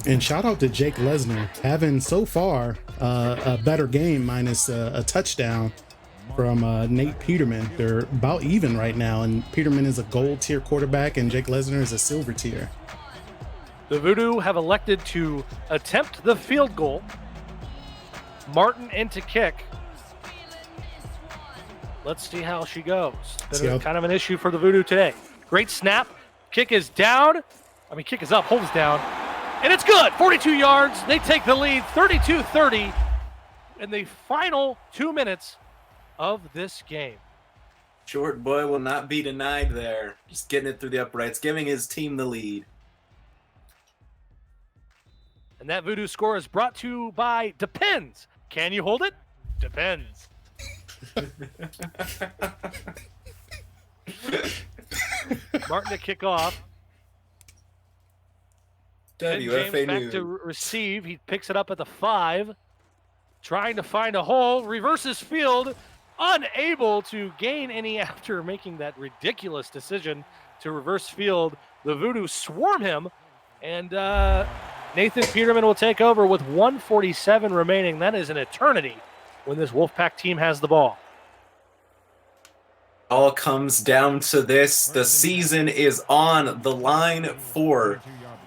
S3: And shout out to Jake Lesnar, having so far a better game minus a touchdown from Nate Peterman. They're about even right now, and Peterman is a gold tier quarterback, and Jake Lesnar is a silver tier.
S2: The Voodoo have elected to attempt the field goal. Martin in to kick. Let's see how she goes. Been kind of an issue for the Voodoo today. Great snap. Kick is down. Kick is up, holds down. And it's good. 42 yards. They take the lead, 32-30 in the final 2 minutes of this game.
S1: Short boy will not be denied there. Just getting it through the uprights, giving his team the lead.
S2: And that Voodoo score is brought to you by Depends. Can you hold it? Depends. Martin to kick off.
S1: WFA
S2: back to receive. He picks it up at the 5. Trying to find a hole. Reverses field. Unable to gain any after making that ridiculous decision to reverse field. The Voodoo swarm him. And Nathan Peterman will take over with 1:47 remaining. That is an eternity when this Wolfpack team has the ball.
S1: All comes down to this. The season is on the line for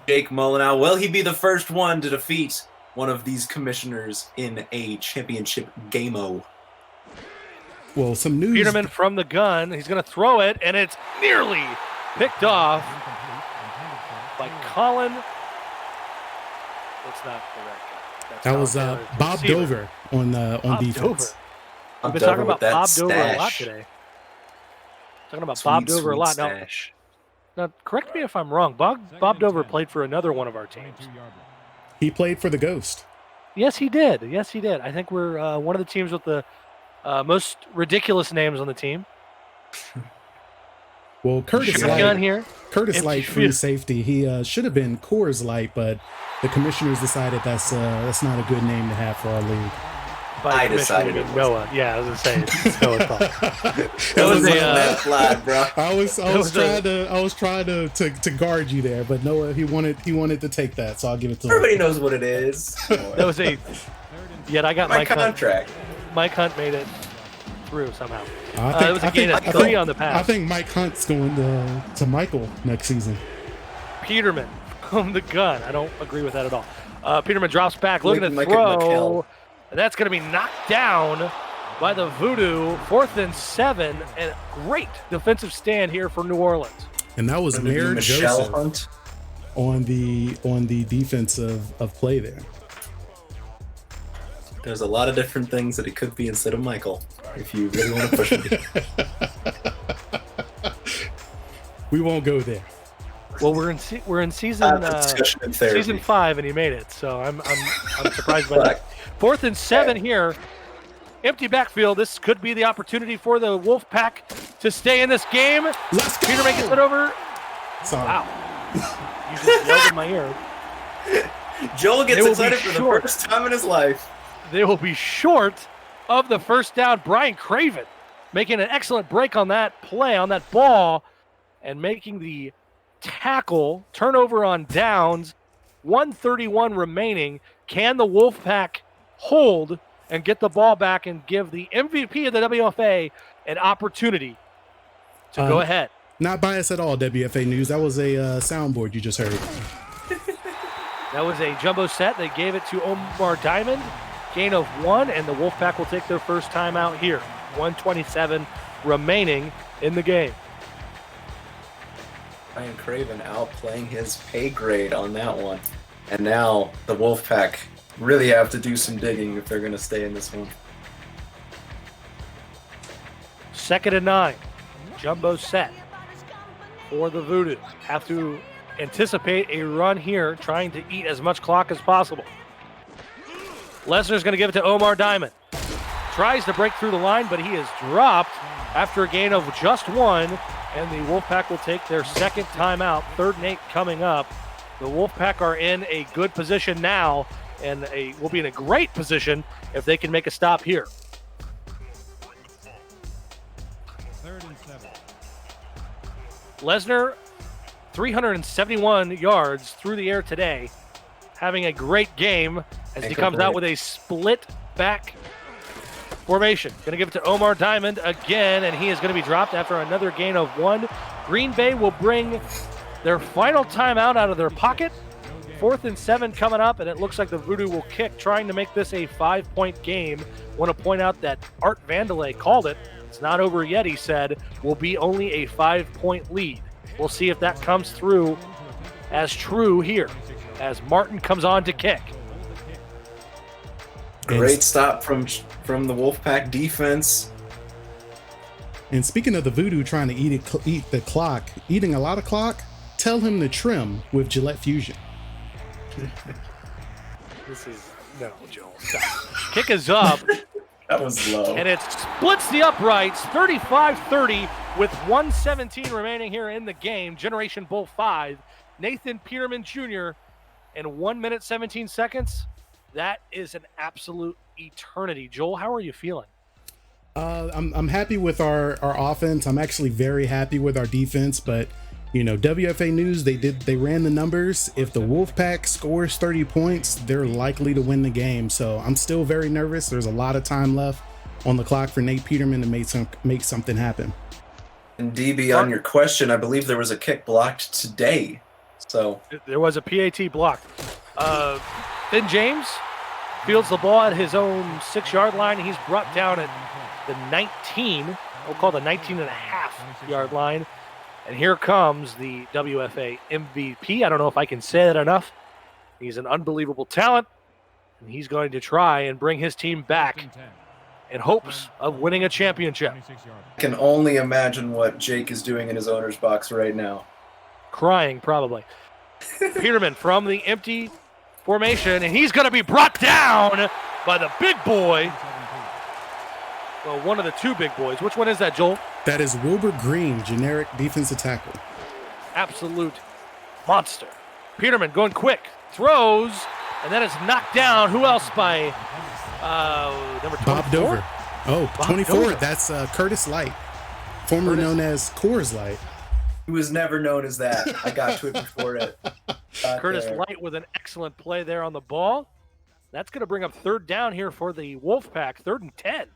S1: Jake Mullenau. Will he be the first one to defeat one of these commissioners in a championship game-o?
S3: Well, some news.
S2: Peterman from the gun. He's going to throw it, and it's nearly picked off by Colin. That's not correct.
S3: That was Bob Dover on defense.
S2: Dover. We've been talking about Bob Dover a lot today. Talking about Bob Dover a lot. Now, correct me if I'm wrong. Bob Dover played for another one of our teams.
S3: He played for the Ghost.
S2: Yes, he did. I think we're one of the teams with the most ridiculous names on the team.
S3: Well, Curtis Light, free safety. He should have been Coors Light, but the commissioners decided that's not a good name to have for our league.
S1: I decided it was
S2: Noah. Yeah, I was gonna say it's Noah's fault.
S1: That was that fly, bro.
S3: I was trying to guard you there, but Noah he wanted to take that, so I'll give it to him.
S1: Everybody knows what it is.
S2: That was Yet I got
S1: my contract.
S2: Mike Hunt made it through somehow.
S3: It
S2: was a gain of 3 on the pass.
S3: I think Mike Hunt's going to Michael next season.
S2: Peterman from the gun. I don't agree with that at all. Peterman drops back, looking to throw. And that's going to be knocked down by the Voodoo. 4th and 7, and great defensive stand here for New Orleans.
S3: And that was Mayor Joseph Hunt on the defensive of play there.
S1: There's a lot of different things that it could be instead of Michael, if you really want to push me.
S3: We won't go there.
S2: Well, we're in season 5, and he made it. So I'm surprised by that. 4th and 7 here. Empty backfield. This could be the opportunity for the Wolfpack to stay in this game.
S3: Let's go!
S2: Peterman gets it over.
S3: Sorry.
S2: Wow. You just yelled in my ear.
S1: Joel gets excited for the first time in his life.
S2: They will be short of the first down. Brian Craven making an excellent break on that play, on that ball, and making the tackle. Turnover on downs. 1:31 remaining. Can the Wolfpack hold and get the ball back and give the MVP of the WFA an opportunity to go ahead?
S3: Not biased at all, WFA News. That was a soundboard you just heard.
S2: That was a jumbo set. They gave it to Omar Diamond. Gain of 1, and the Wolfpack will take their first time out here. 1:27 remaining in the game.
S1: Brian Craven outplaying his pay grade on that one. And now the Wolfpack really have to do some digging if they're going to stay in this one.
S2: 2nd and 9. Jumbo set for the Voodoo. Have to anticipate a run here, trying to eat as much clock as possible. Lesnar's going to give it to Omar Diamond. Tries to break through the line, but he is dropped after a gain of just 1, and the Wolfpack will take their second timeout. 3rd and 8 coming up. The Wolfpack are in a good position now, and will be in a great position if they can make a stop here.
S4: 3rd and 7.
S2: Lesnar, 371 yards through the air today, having a great game as he comes out with a split back formation. Going to give it to Omar Diamond again, and he is going to be dropped after another gain of 1. Green Bay will bring their final timeout out of their pocket. 4th and 7 coming up, and it looks like the Voodoo will kick, trying to make this a 5-point game. Want to point out that Art Vandelay called it. It's not over yet, he said. Will be only a 5-point lead. We'll see if that comes through as true here, as Martin comes on to kick.
S1: Great stop from the Wolfpack defense.
S3: And speaking of the Voodoo trying to eat the clock, eating a lot of clock, tell him to trim with Gillette Fusion.
S2: This is no, Joel. Stop. Kick is up.
S1: That was low.
S2: And it splits the uprights, 35-30, with 1:17 remaining here in the game. Generation Bull 5, Nathan Peterman Jr. in 1 minute 17 seconds. That is an absolute eternity. Joel, how are you feeling?
S3: I'm happy with our offense. I'm actually very happy with our defense, but you know, WFA News, they ran the numbers. If the Wolfpack scores 30 points, they're likely to win the game. So I'm still very nervous. There's a lot of time left on the clock for Nate Peterman to make something happen.
S1: And DB, on your question, I believe there was a kick blocked today. So
S2: there was a PAT blocked. Finn James fields the ball at his own 6-yard line. He's brought down at the 19. We'll call the 19.5-yard line. And here comes the WFA MVP. I don't know if I can say that enough. He's an unbelievable talent, and he's going to try and bring his team back in hopes of winning a championship.
S1: I can only imagine what Jake is doing in his owner's box right now.
S2: Crying, probably. Peterman from the empty formation, and he's going to be brought down by the big boy. Well, one of the two big boys. Which one is that, Joel?
S3: That is Wilbur Green, generic defensive tackle.
S2: Absolute monster. Peterman going quick, throws, and that is knocked down. Who else by number 24?
S3: Bob Dover. Oh,
S2: Bob
S3: 24.
S2: Dover.
S3: That's Curtis Light, formerly known as Coors Light.
S1: He was never known as that. I got to it before it.
S2: Curtis Light with an excellent play there on the ball. That's going to bring up 3rd down here for the Wolfpack. 3rd and 10.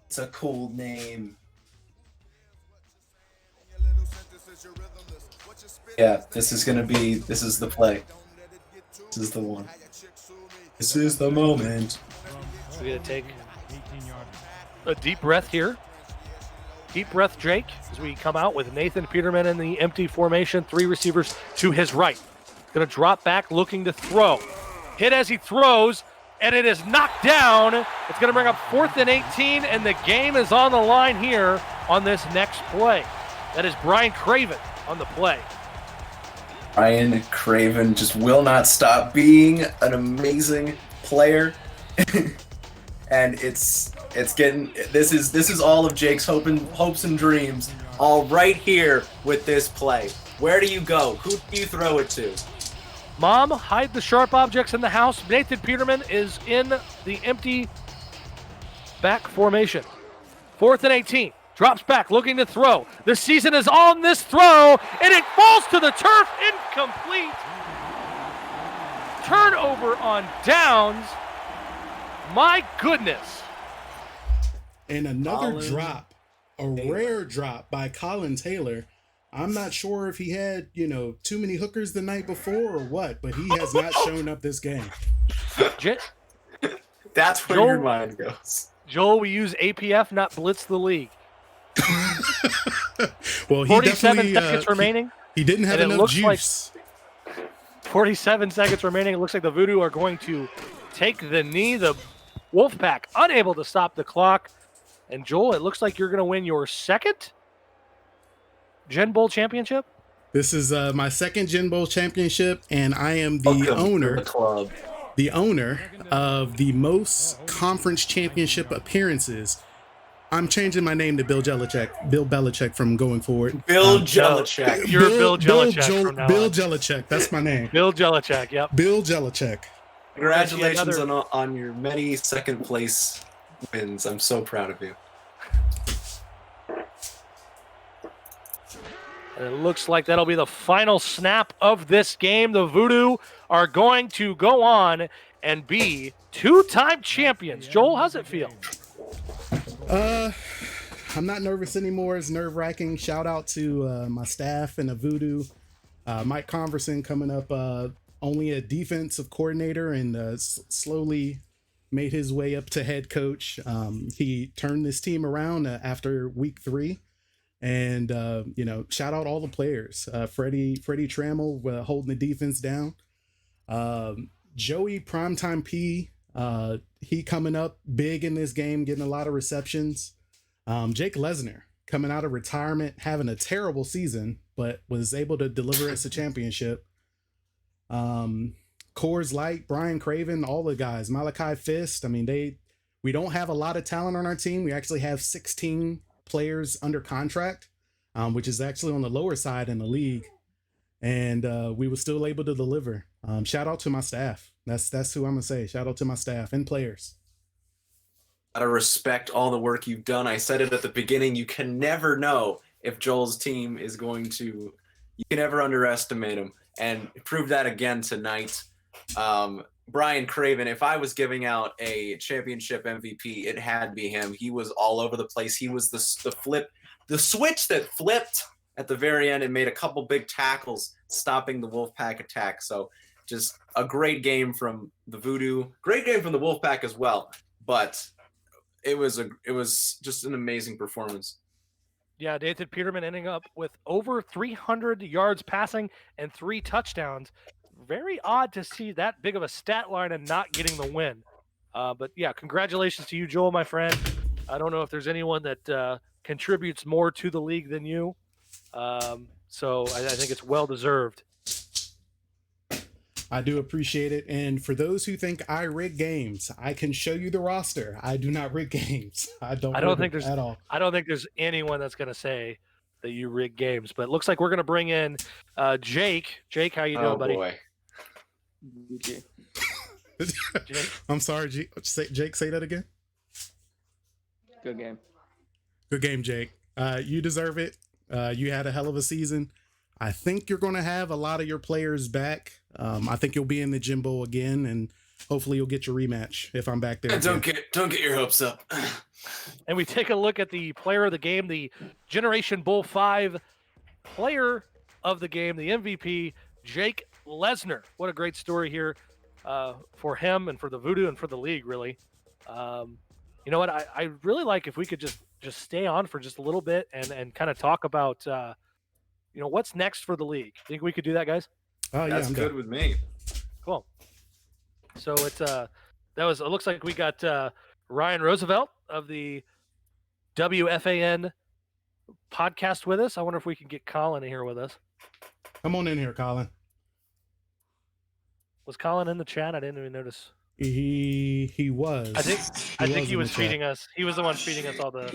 S1: It's a cool name. Yeah, this is the play. This is the one. This is the moment.
S2: We're going to take a deep breath here. Deep breath, Jake, as we come out with Nathan Peterman in the empty formation, 3 receivers to his right. Going to drop back, looking to throw. Hit as he throws, and it is knocked down. It's going to bring up 4th and 18, and the game is on the line here on this next play. That is Brian Craven on the play.
S1: Brian Craven just will not stop being an amazing player. And this is all of Jake's hopes and dreams, all right here with this play. Where do you go? Who do you throw it to?
S2: Mom, hide the sharp objects in the house. Nathan Peterman is in the empty back formation. 4th and 18. Drops back, looking to throw. The season is on this throw, and it falls to the turf. Incomplete. Turnover on downs. My goodness.
S3: And another drop, a rare drop by Colin Taylor. I'm not sure if he had, too many hookers the night before or what, but he has not shown up this game.
S1: That's where your mind goes.
S2: Joel, we use APF, not blitz the league.
S3: Well, he
S2: 47 seconds remaining.
S3: He didn't have enough juice.
S2: 47 seconds remaining. It looks like the Voodoo are going to take the knee. The Wolfpack unable to stop the clock. And Joel, it looks like you're going to win your 2nd GENBOWL championship.
S3: This is my 2nd GENBOWL championship, and I am the owner of the most conference championship appearances. I'm changing my name to Bill Belichick from going forward.
S1: Bill Belichick.
S2: You're Bill Belichick from now
S3: Bill
S2: on.
S3: Belichick. That's my name.
S2: Bill Belichick, yep.
S3: Bill Belichick.
S1: Congratulations on your many 2nd place wins. I'm so proud of you.
S2: And it looks like that'll be the final snap of this game. The Voodoo are going to go on and be 2-time champions. Joel, how's it feel?
S3: I'm not nervous anymore. It's nerve-wracking. Shout out to my staff and the Voodoo. Mike Converson coming up, only a defensive coordinator, and slowly made his way up to head coach. He turned this team around after week 3. And, shout out all the players. Freddie Trammell holding the defense down. Joey Primetime P, he coming up big in this game, getting a lot of receptions. Jake Lesnar coming out of retirement, having a terrible season, but was able to deliver us a championship. Coors Light, Brian Craven, all the guys, Malachi Fist. I mean, we don't have a lot of talent on our team. We actually have 16 players under contract, which is actually on the lower side in the league. And we were still able to deliver. Shout out to my staff. That's who I'm gonna say. Shout out to my staff and players.
S1: Gotta respect all the work you've done. I said it at the beginning. You can never know if Joel's team is going to. You can never underestimate him, and prove that again tonight. Brian Craven. If I was giving out a championship MVP, it had to be him. He was all over the place. He was the switch that flipped at the very end and made a couple big tackles, stopping the Wolfpack attack. So just a great game from the Voodoo. Great game from the Wolfpack as well. But it was just an amazing performance.
S2: Yeah, Nathan Peterman ending up with over 300 yards passing and 3 touchdowns. Very odd to see that big of a stat line and not getting the win. But yeah, congratulations to you, Joel, my friend. I don't know if there's anyone that contributes more to the league than you. So I think it's well-deserved.
S3: I do appreciate it. And for those who think I rig games, I can show you the roster. I do not rig games. I don't think there's at all.
S2: I don't think there's anyone that's going to say that you rig games. But it looks like we're going to bring in Jake. Jake, how you doing, buddy?
S1: Boy.
S2: Jake?
S3: I'm sorry, Jake, say that again.
S5: Good game.
S3: Good game, Jake. You deserve it. You had a hell of a season. I think you're going to have a lot of your players back. I think you'll be in the GENBOWL again, and hopefully you'll get your rematch if I'm back there.
S1: Don't get your hopes up.
S2: And we take a look at the player of the game, the Generation Bowl 5 player of the game, the MVP, Jake Lesnar. What a great story here for him and for the Voodoo and for the league, really. You know what? I really like if we could just stay on for just a little bit and kind of talk about what's next for the league. Think we could do that, guys?
S3: Oh yeah,
S1: That's
S3: I'm
S1: good
S3: done.
S1: with me.
S2: Cool. So it looks like we got Ryan Roosevelt of the WFAN podcast with us. I wonder if we can get Colin in here with us.
S3: Come on in here, Colin.
S2: Was Colin in the chat? I didn't even notice.
S3: He was.
S2: I think he was feeding us. He was the one feeding us all the.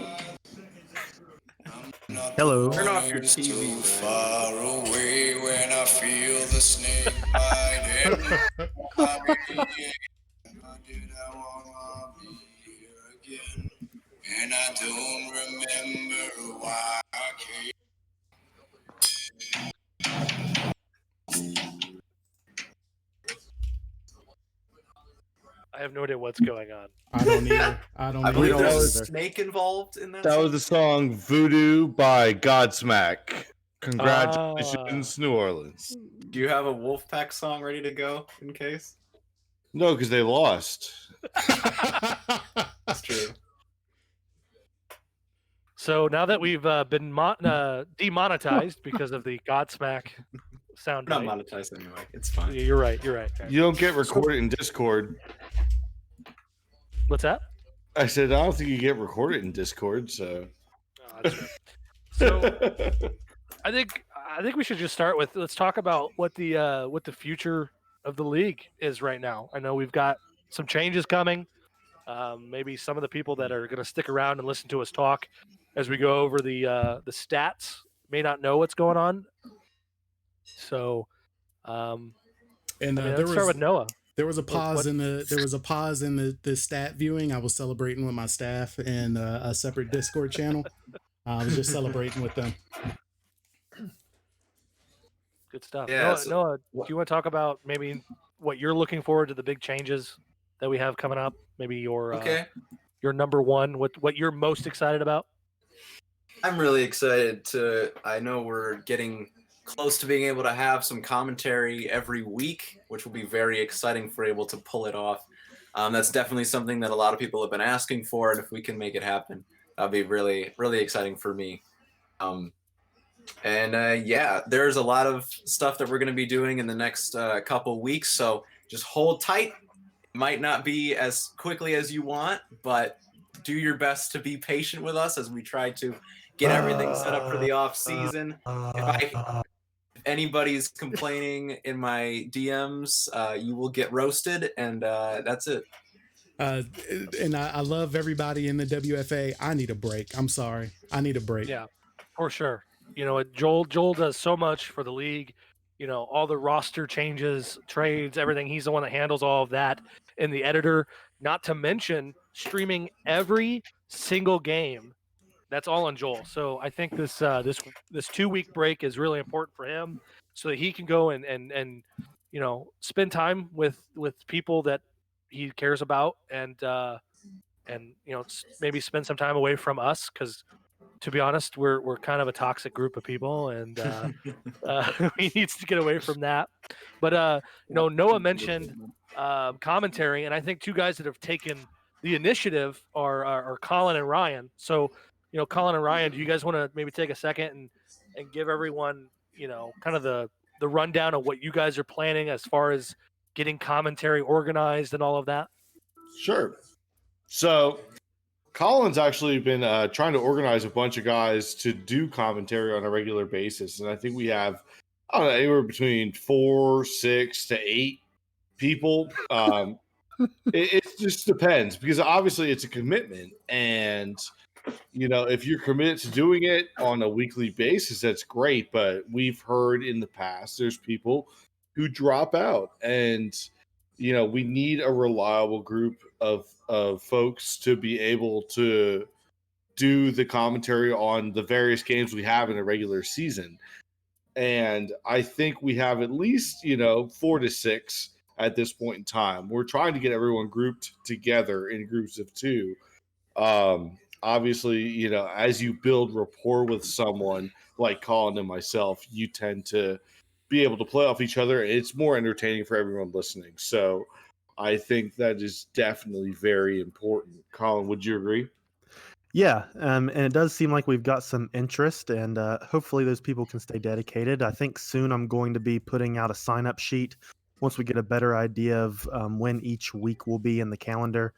S6: Hello.
S1: Turn off your TV.
S7: Far away when I feel the snake bite did I wanna be here again? And I don't remember why I came.
S2: I have no idea what's going on.
S3: I don't either. I don't
S1: I believe
S3: either.
S1: there's a snake involved in that.
S6: That was the song Voodoo by Godsmack.
S2: Ah.
S6: Congratulations, New Orleans.
S1: Do you have a Wolfpack song ready to go in case?
S6: No, because they lost.
S1: That's true.
S2: So now that we've been demonetized because of the Godsmack sound,
S1: We're not monetized anyway. It's fine.
S2: Yeah, you're right. You're right.
S6: You don't get recorded in Discord.
S2: What's that?
S6: I said I don't think you get recorded in Discord. So,
S2: Oh, that's right. So I think we should just start with, let's talk about what the future of the league is right now. I know we've got some changes coming. Maybe some of the people that are going to stick around and listen to us talk as we go over the stats may not know what's going on. So, let's start with Noah.
S3: There was a pause in the stat viewing. I was celebrating with my staff in a separate Discord channel. I was just celebrating with them.
S2: Good stuff.
S1: Yeah,
S2: Noah, do you want to talk about maybe what you're looking forward to, the big changes that we have coming up? Maybe your number one, what you're most excited about?
S1: I'm really excited I know we're getting close to being able to have some commentary every week, which will be very exciting for able to pull it off. That's definitely something that a lot of people have been asking for, and if we can make it happen, that'll be really, really exciting for me. There's a lot of stuff that we're going to be doing in the next couple weeks, so just hold tight. It might not be as quickly as you want, but do your best to be patient with us as we try to get everything set up for the off season. If anybody's complaining in my DMs, you will get roasted, and that's it.
S3: And I love everybody in the WFA. I need a break. I'm sorry. I need a break.
S2: Yeah, for sure. Joel does so much for the league. All the roster changes, trades, everything. He's the one that handles all of that, and the editor. Not to mention streaming every single game. That's all on Joel. So I think this 2-week break is really important for him, so that he can go and spend time with people that he cares about, and maybe spend some time away from us, because to be honest, we're kind of a toxic group of people, and he needs to get away from that. But Noah mentioned commentary, and I think two guys that have taken the initiative are Colin and Ryan. So Colin and Ryan, do you guys want to maybe take a second and give everyone kind of the rundown of what you guys are planning as far as getting commentary organized and all of that?
S6: Sure. So Colin's actually been trying to organize a bunch of guys to do commentary on a regular basis. And I think we have, I don't know, anywhere between 4, 6 to 8 people. It just depends, because obviously it's a commitment. And, if you're committed to doing it on a weekly basis, that's great. But we've heard in the past, there's people who drop out, and we need a reliable group of folks to be able to do the commentary on the various games we have in a regular season. And I think we have at least 4 to 6 at this point in time. We're trying to get everyone grouped together in groups of 2. Obviously, as you build rapport with someone like Colin and myself, you tend to be able to play off each other. It's more entertaining for everyone listening. So I think that is definitely very important. Colin, would you agree?
S8: Yeah, and it does seem like we've got some interest, and hopefully those people can stay dedicated. I think soon I'm going to be putting out a sign-up sheet once we get a better idea of when each week will be in the calendar,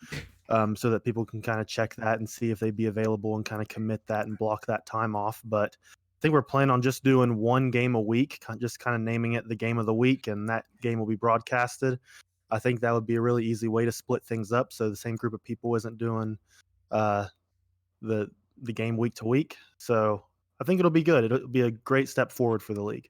S8: so that people can kind of check that and see if they'd be available and kind of commit that and block that time off. But I think we're planning on just doing one game a week, just kind of naming it the game of the week, and that game will be broadcasted. I think that would be a really easy way to split things up so the same group of people isn't doing the game week to week. So I think it'll be good. It'll be a great step forward for the league.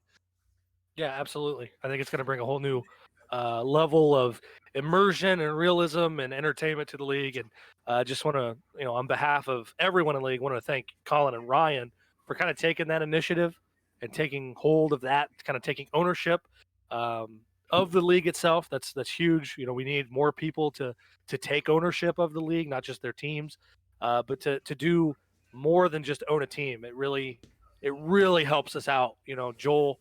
S2: Yeah, absolutely. I think it's going to bring a whole new level of immersion and realism and entertainment to the league. And just want to, on behalf of everyone in the league, want to thank Colin and Ryan for kind of taking that initiative and taking hold of that, kind of taking ownership of the league itself. That's huge. We need more people to take ownership of the league, not just their teams, but to do more than just own a team. It really helps us out. Joel,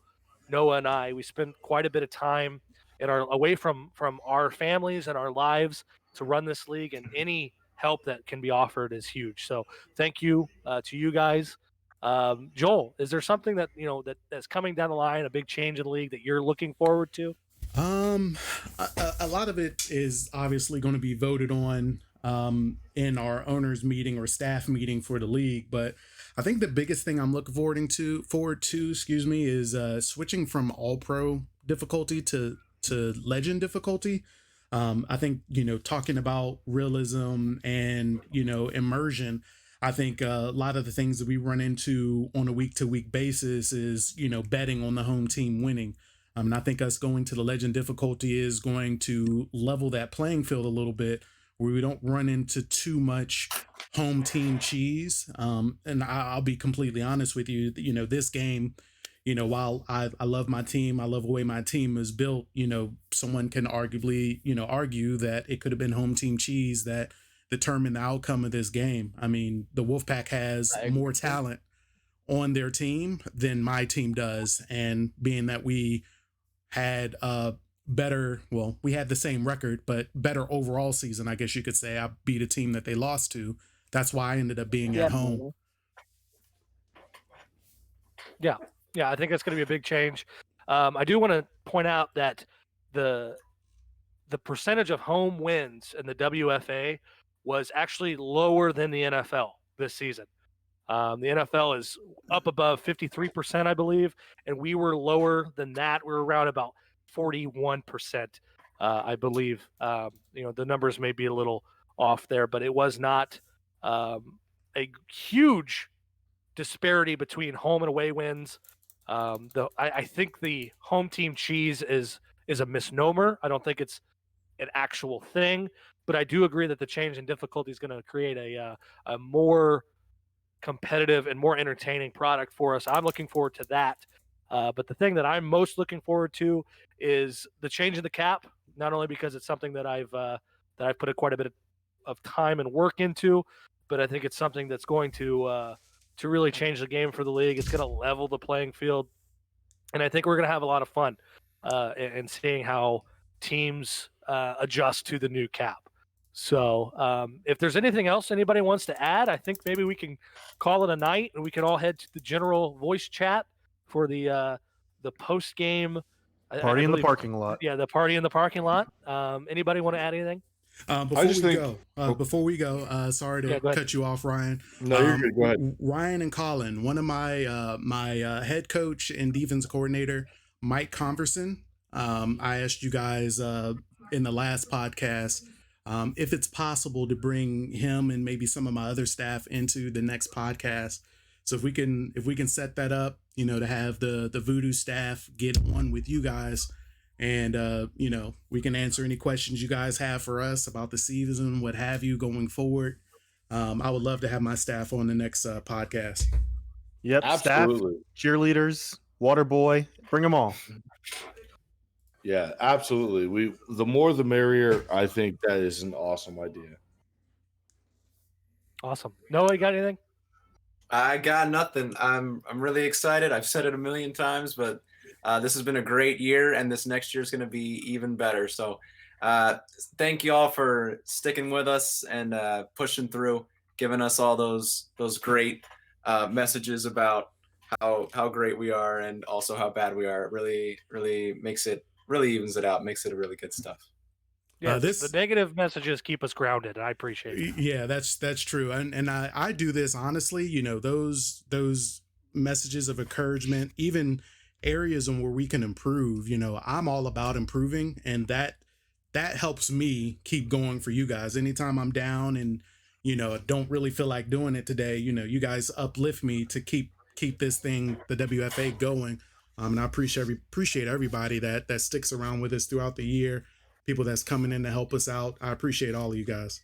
S2: Noah, and I, we spend quite a bit of time away from our families and our lives to run this league, and any help that can be offered is huge. So thank you to you guys. Joel, is there something that that's coming down the line, a big change in the league that you're looking forward to?
S3: A lot of it is obviously going to be voted on in our owners meeting or staff meeting for the league, but I think the biggest thing I'm looking forward to, is switching from all pro difficulty to legend difficulty. I think, talking about realism and, immersion, I think a lot of the things that we run into on a week to week basis is, betting on the home team winning. And I think us going to the legend difficulty is going to level that playing field a little bit, where we don't run into too much home team cheese. And I'll be completely honest with you, this game, while I love my team, I love the way my team is built, someone can arguably, argue that it could have been home team cheese that determined the outcome of this game. I mean, the Wolfpack has more talent on their team than my team does. And being that we had we had the same record, but better overall season, I guess you could say. I beat a team that they lost to. That's why I ended up being at home.
S2: Yeah, I think that's going to be a big change. I do want to point out that the percentage of home wins in the WFA was actually lower than the NFL this season. The NFL is up above 53%, I believe, and we were lower than that. We were around about 41%, I believe. The numbers may be a little off there, but it was not a huge disparity between home and away wins. I think the home team cheese is a misnomer. I don't think it's an actual thing, but I do agree that the change in difficulty is going to create a more competitive and more entertaining product for us. I'm looking forward to that. But the thing that I'm most looking forward to is the change in the cap, not only because it's something that I've put quite a bit of time and work into, but I think it's something that's going to really change the game for the league. It's going to level the playing field, and I think we're going to have a lot of fun in seeing how teams adjust to the new cap. So if there's anything else anybody wants to add, I think maybe we can call it a night, and we can all head to the general voice chat for the post game
S8: party in the parking lot.
S2: Yeah, the party in the parking lot. Anybody want to add anything?
S3: Before we go, sorry to cut you off, Ryan.
S6: No, you're good. Go ahead.
S3: Ryan and Colin, one of my head coach and defense coordinator, Mike Converson. I asked you guys in the last podcast if it's possible to bring him and maybe some of my other staff into the next podcast. So if we can set that up, to have the Voodoo staff get on with you guys, and we can answer any questions you guys have for us about the season, what have you, going forward. I would love to have my staff on the next podcast.
S8: Yep, absolutely. Staff, cheerleaders, water boy, bring them all.
S6: Yeah, absolutely. The more the merrier. I think that is an awesome idea.
S2: Awesome. Noah, you got anything?
S1: I got nothing. I'm really excited. I've said it a million times, but this has been a great year, and this next year is going to be even better. So Thank you all for sticking with us and pushing through, giving us all those great messages about how great we are and also how bad we are. It really evens it out, makes it a really good stuff.
S2: Yeah, the negative messages keep us grounded. I appreciate it.
S3: Yeah, that's true. And I do this honestly, you know, those messages of encouragement, even areas where we can improve, you know, I'm all about improving, and that helps me keep going for you guys. Anytime I'm down and, you know, don't really feel like doing it today, you know, you guys uplift me to keep this thing, the WFA, going. And I appreciate everybody that sticks around with us throughout the year, people that's coming in to help us out. I appreciate all of you guys.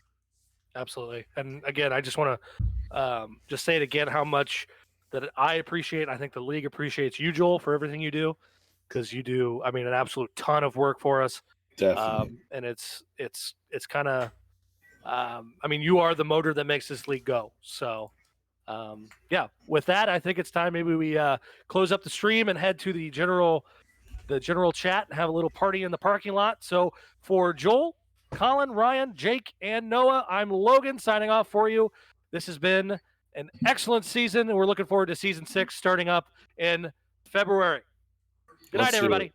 S2: Absolutely. And again, I just want to just say it again, how much that I appreciate. I think the league appreciates you, Joel, for everything you do, because you do, I mean, an absolute ton of work for us.
S6: Definitely.
S2: And it's kind of, I mean, you are the motor that makes this league go. So, yeah, with that, I think it's time maybe we close up the stream and head to the general chat and have a little party in the parking lot. So for Joel, Colin, Ryan, Jake, and Noah, I'm Logan signing off for you. This has been an excellent season, and we're looking forward to season 6 starting up in February. Good night, everybody.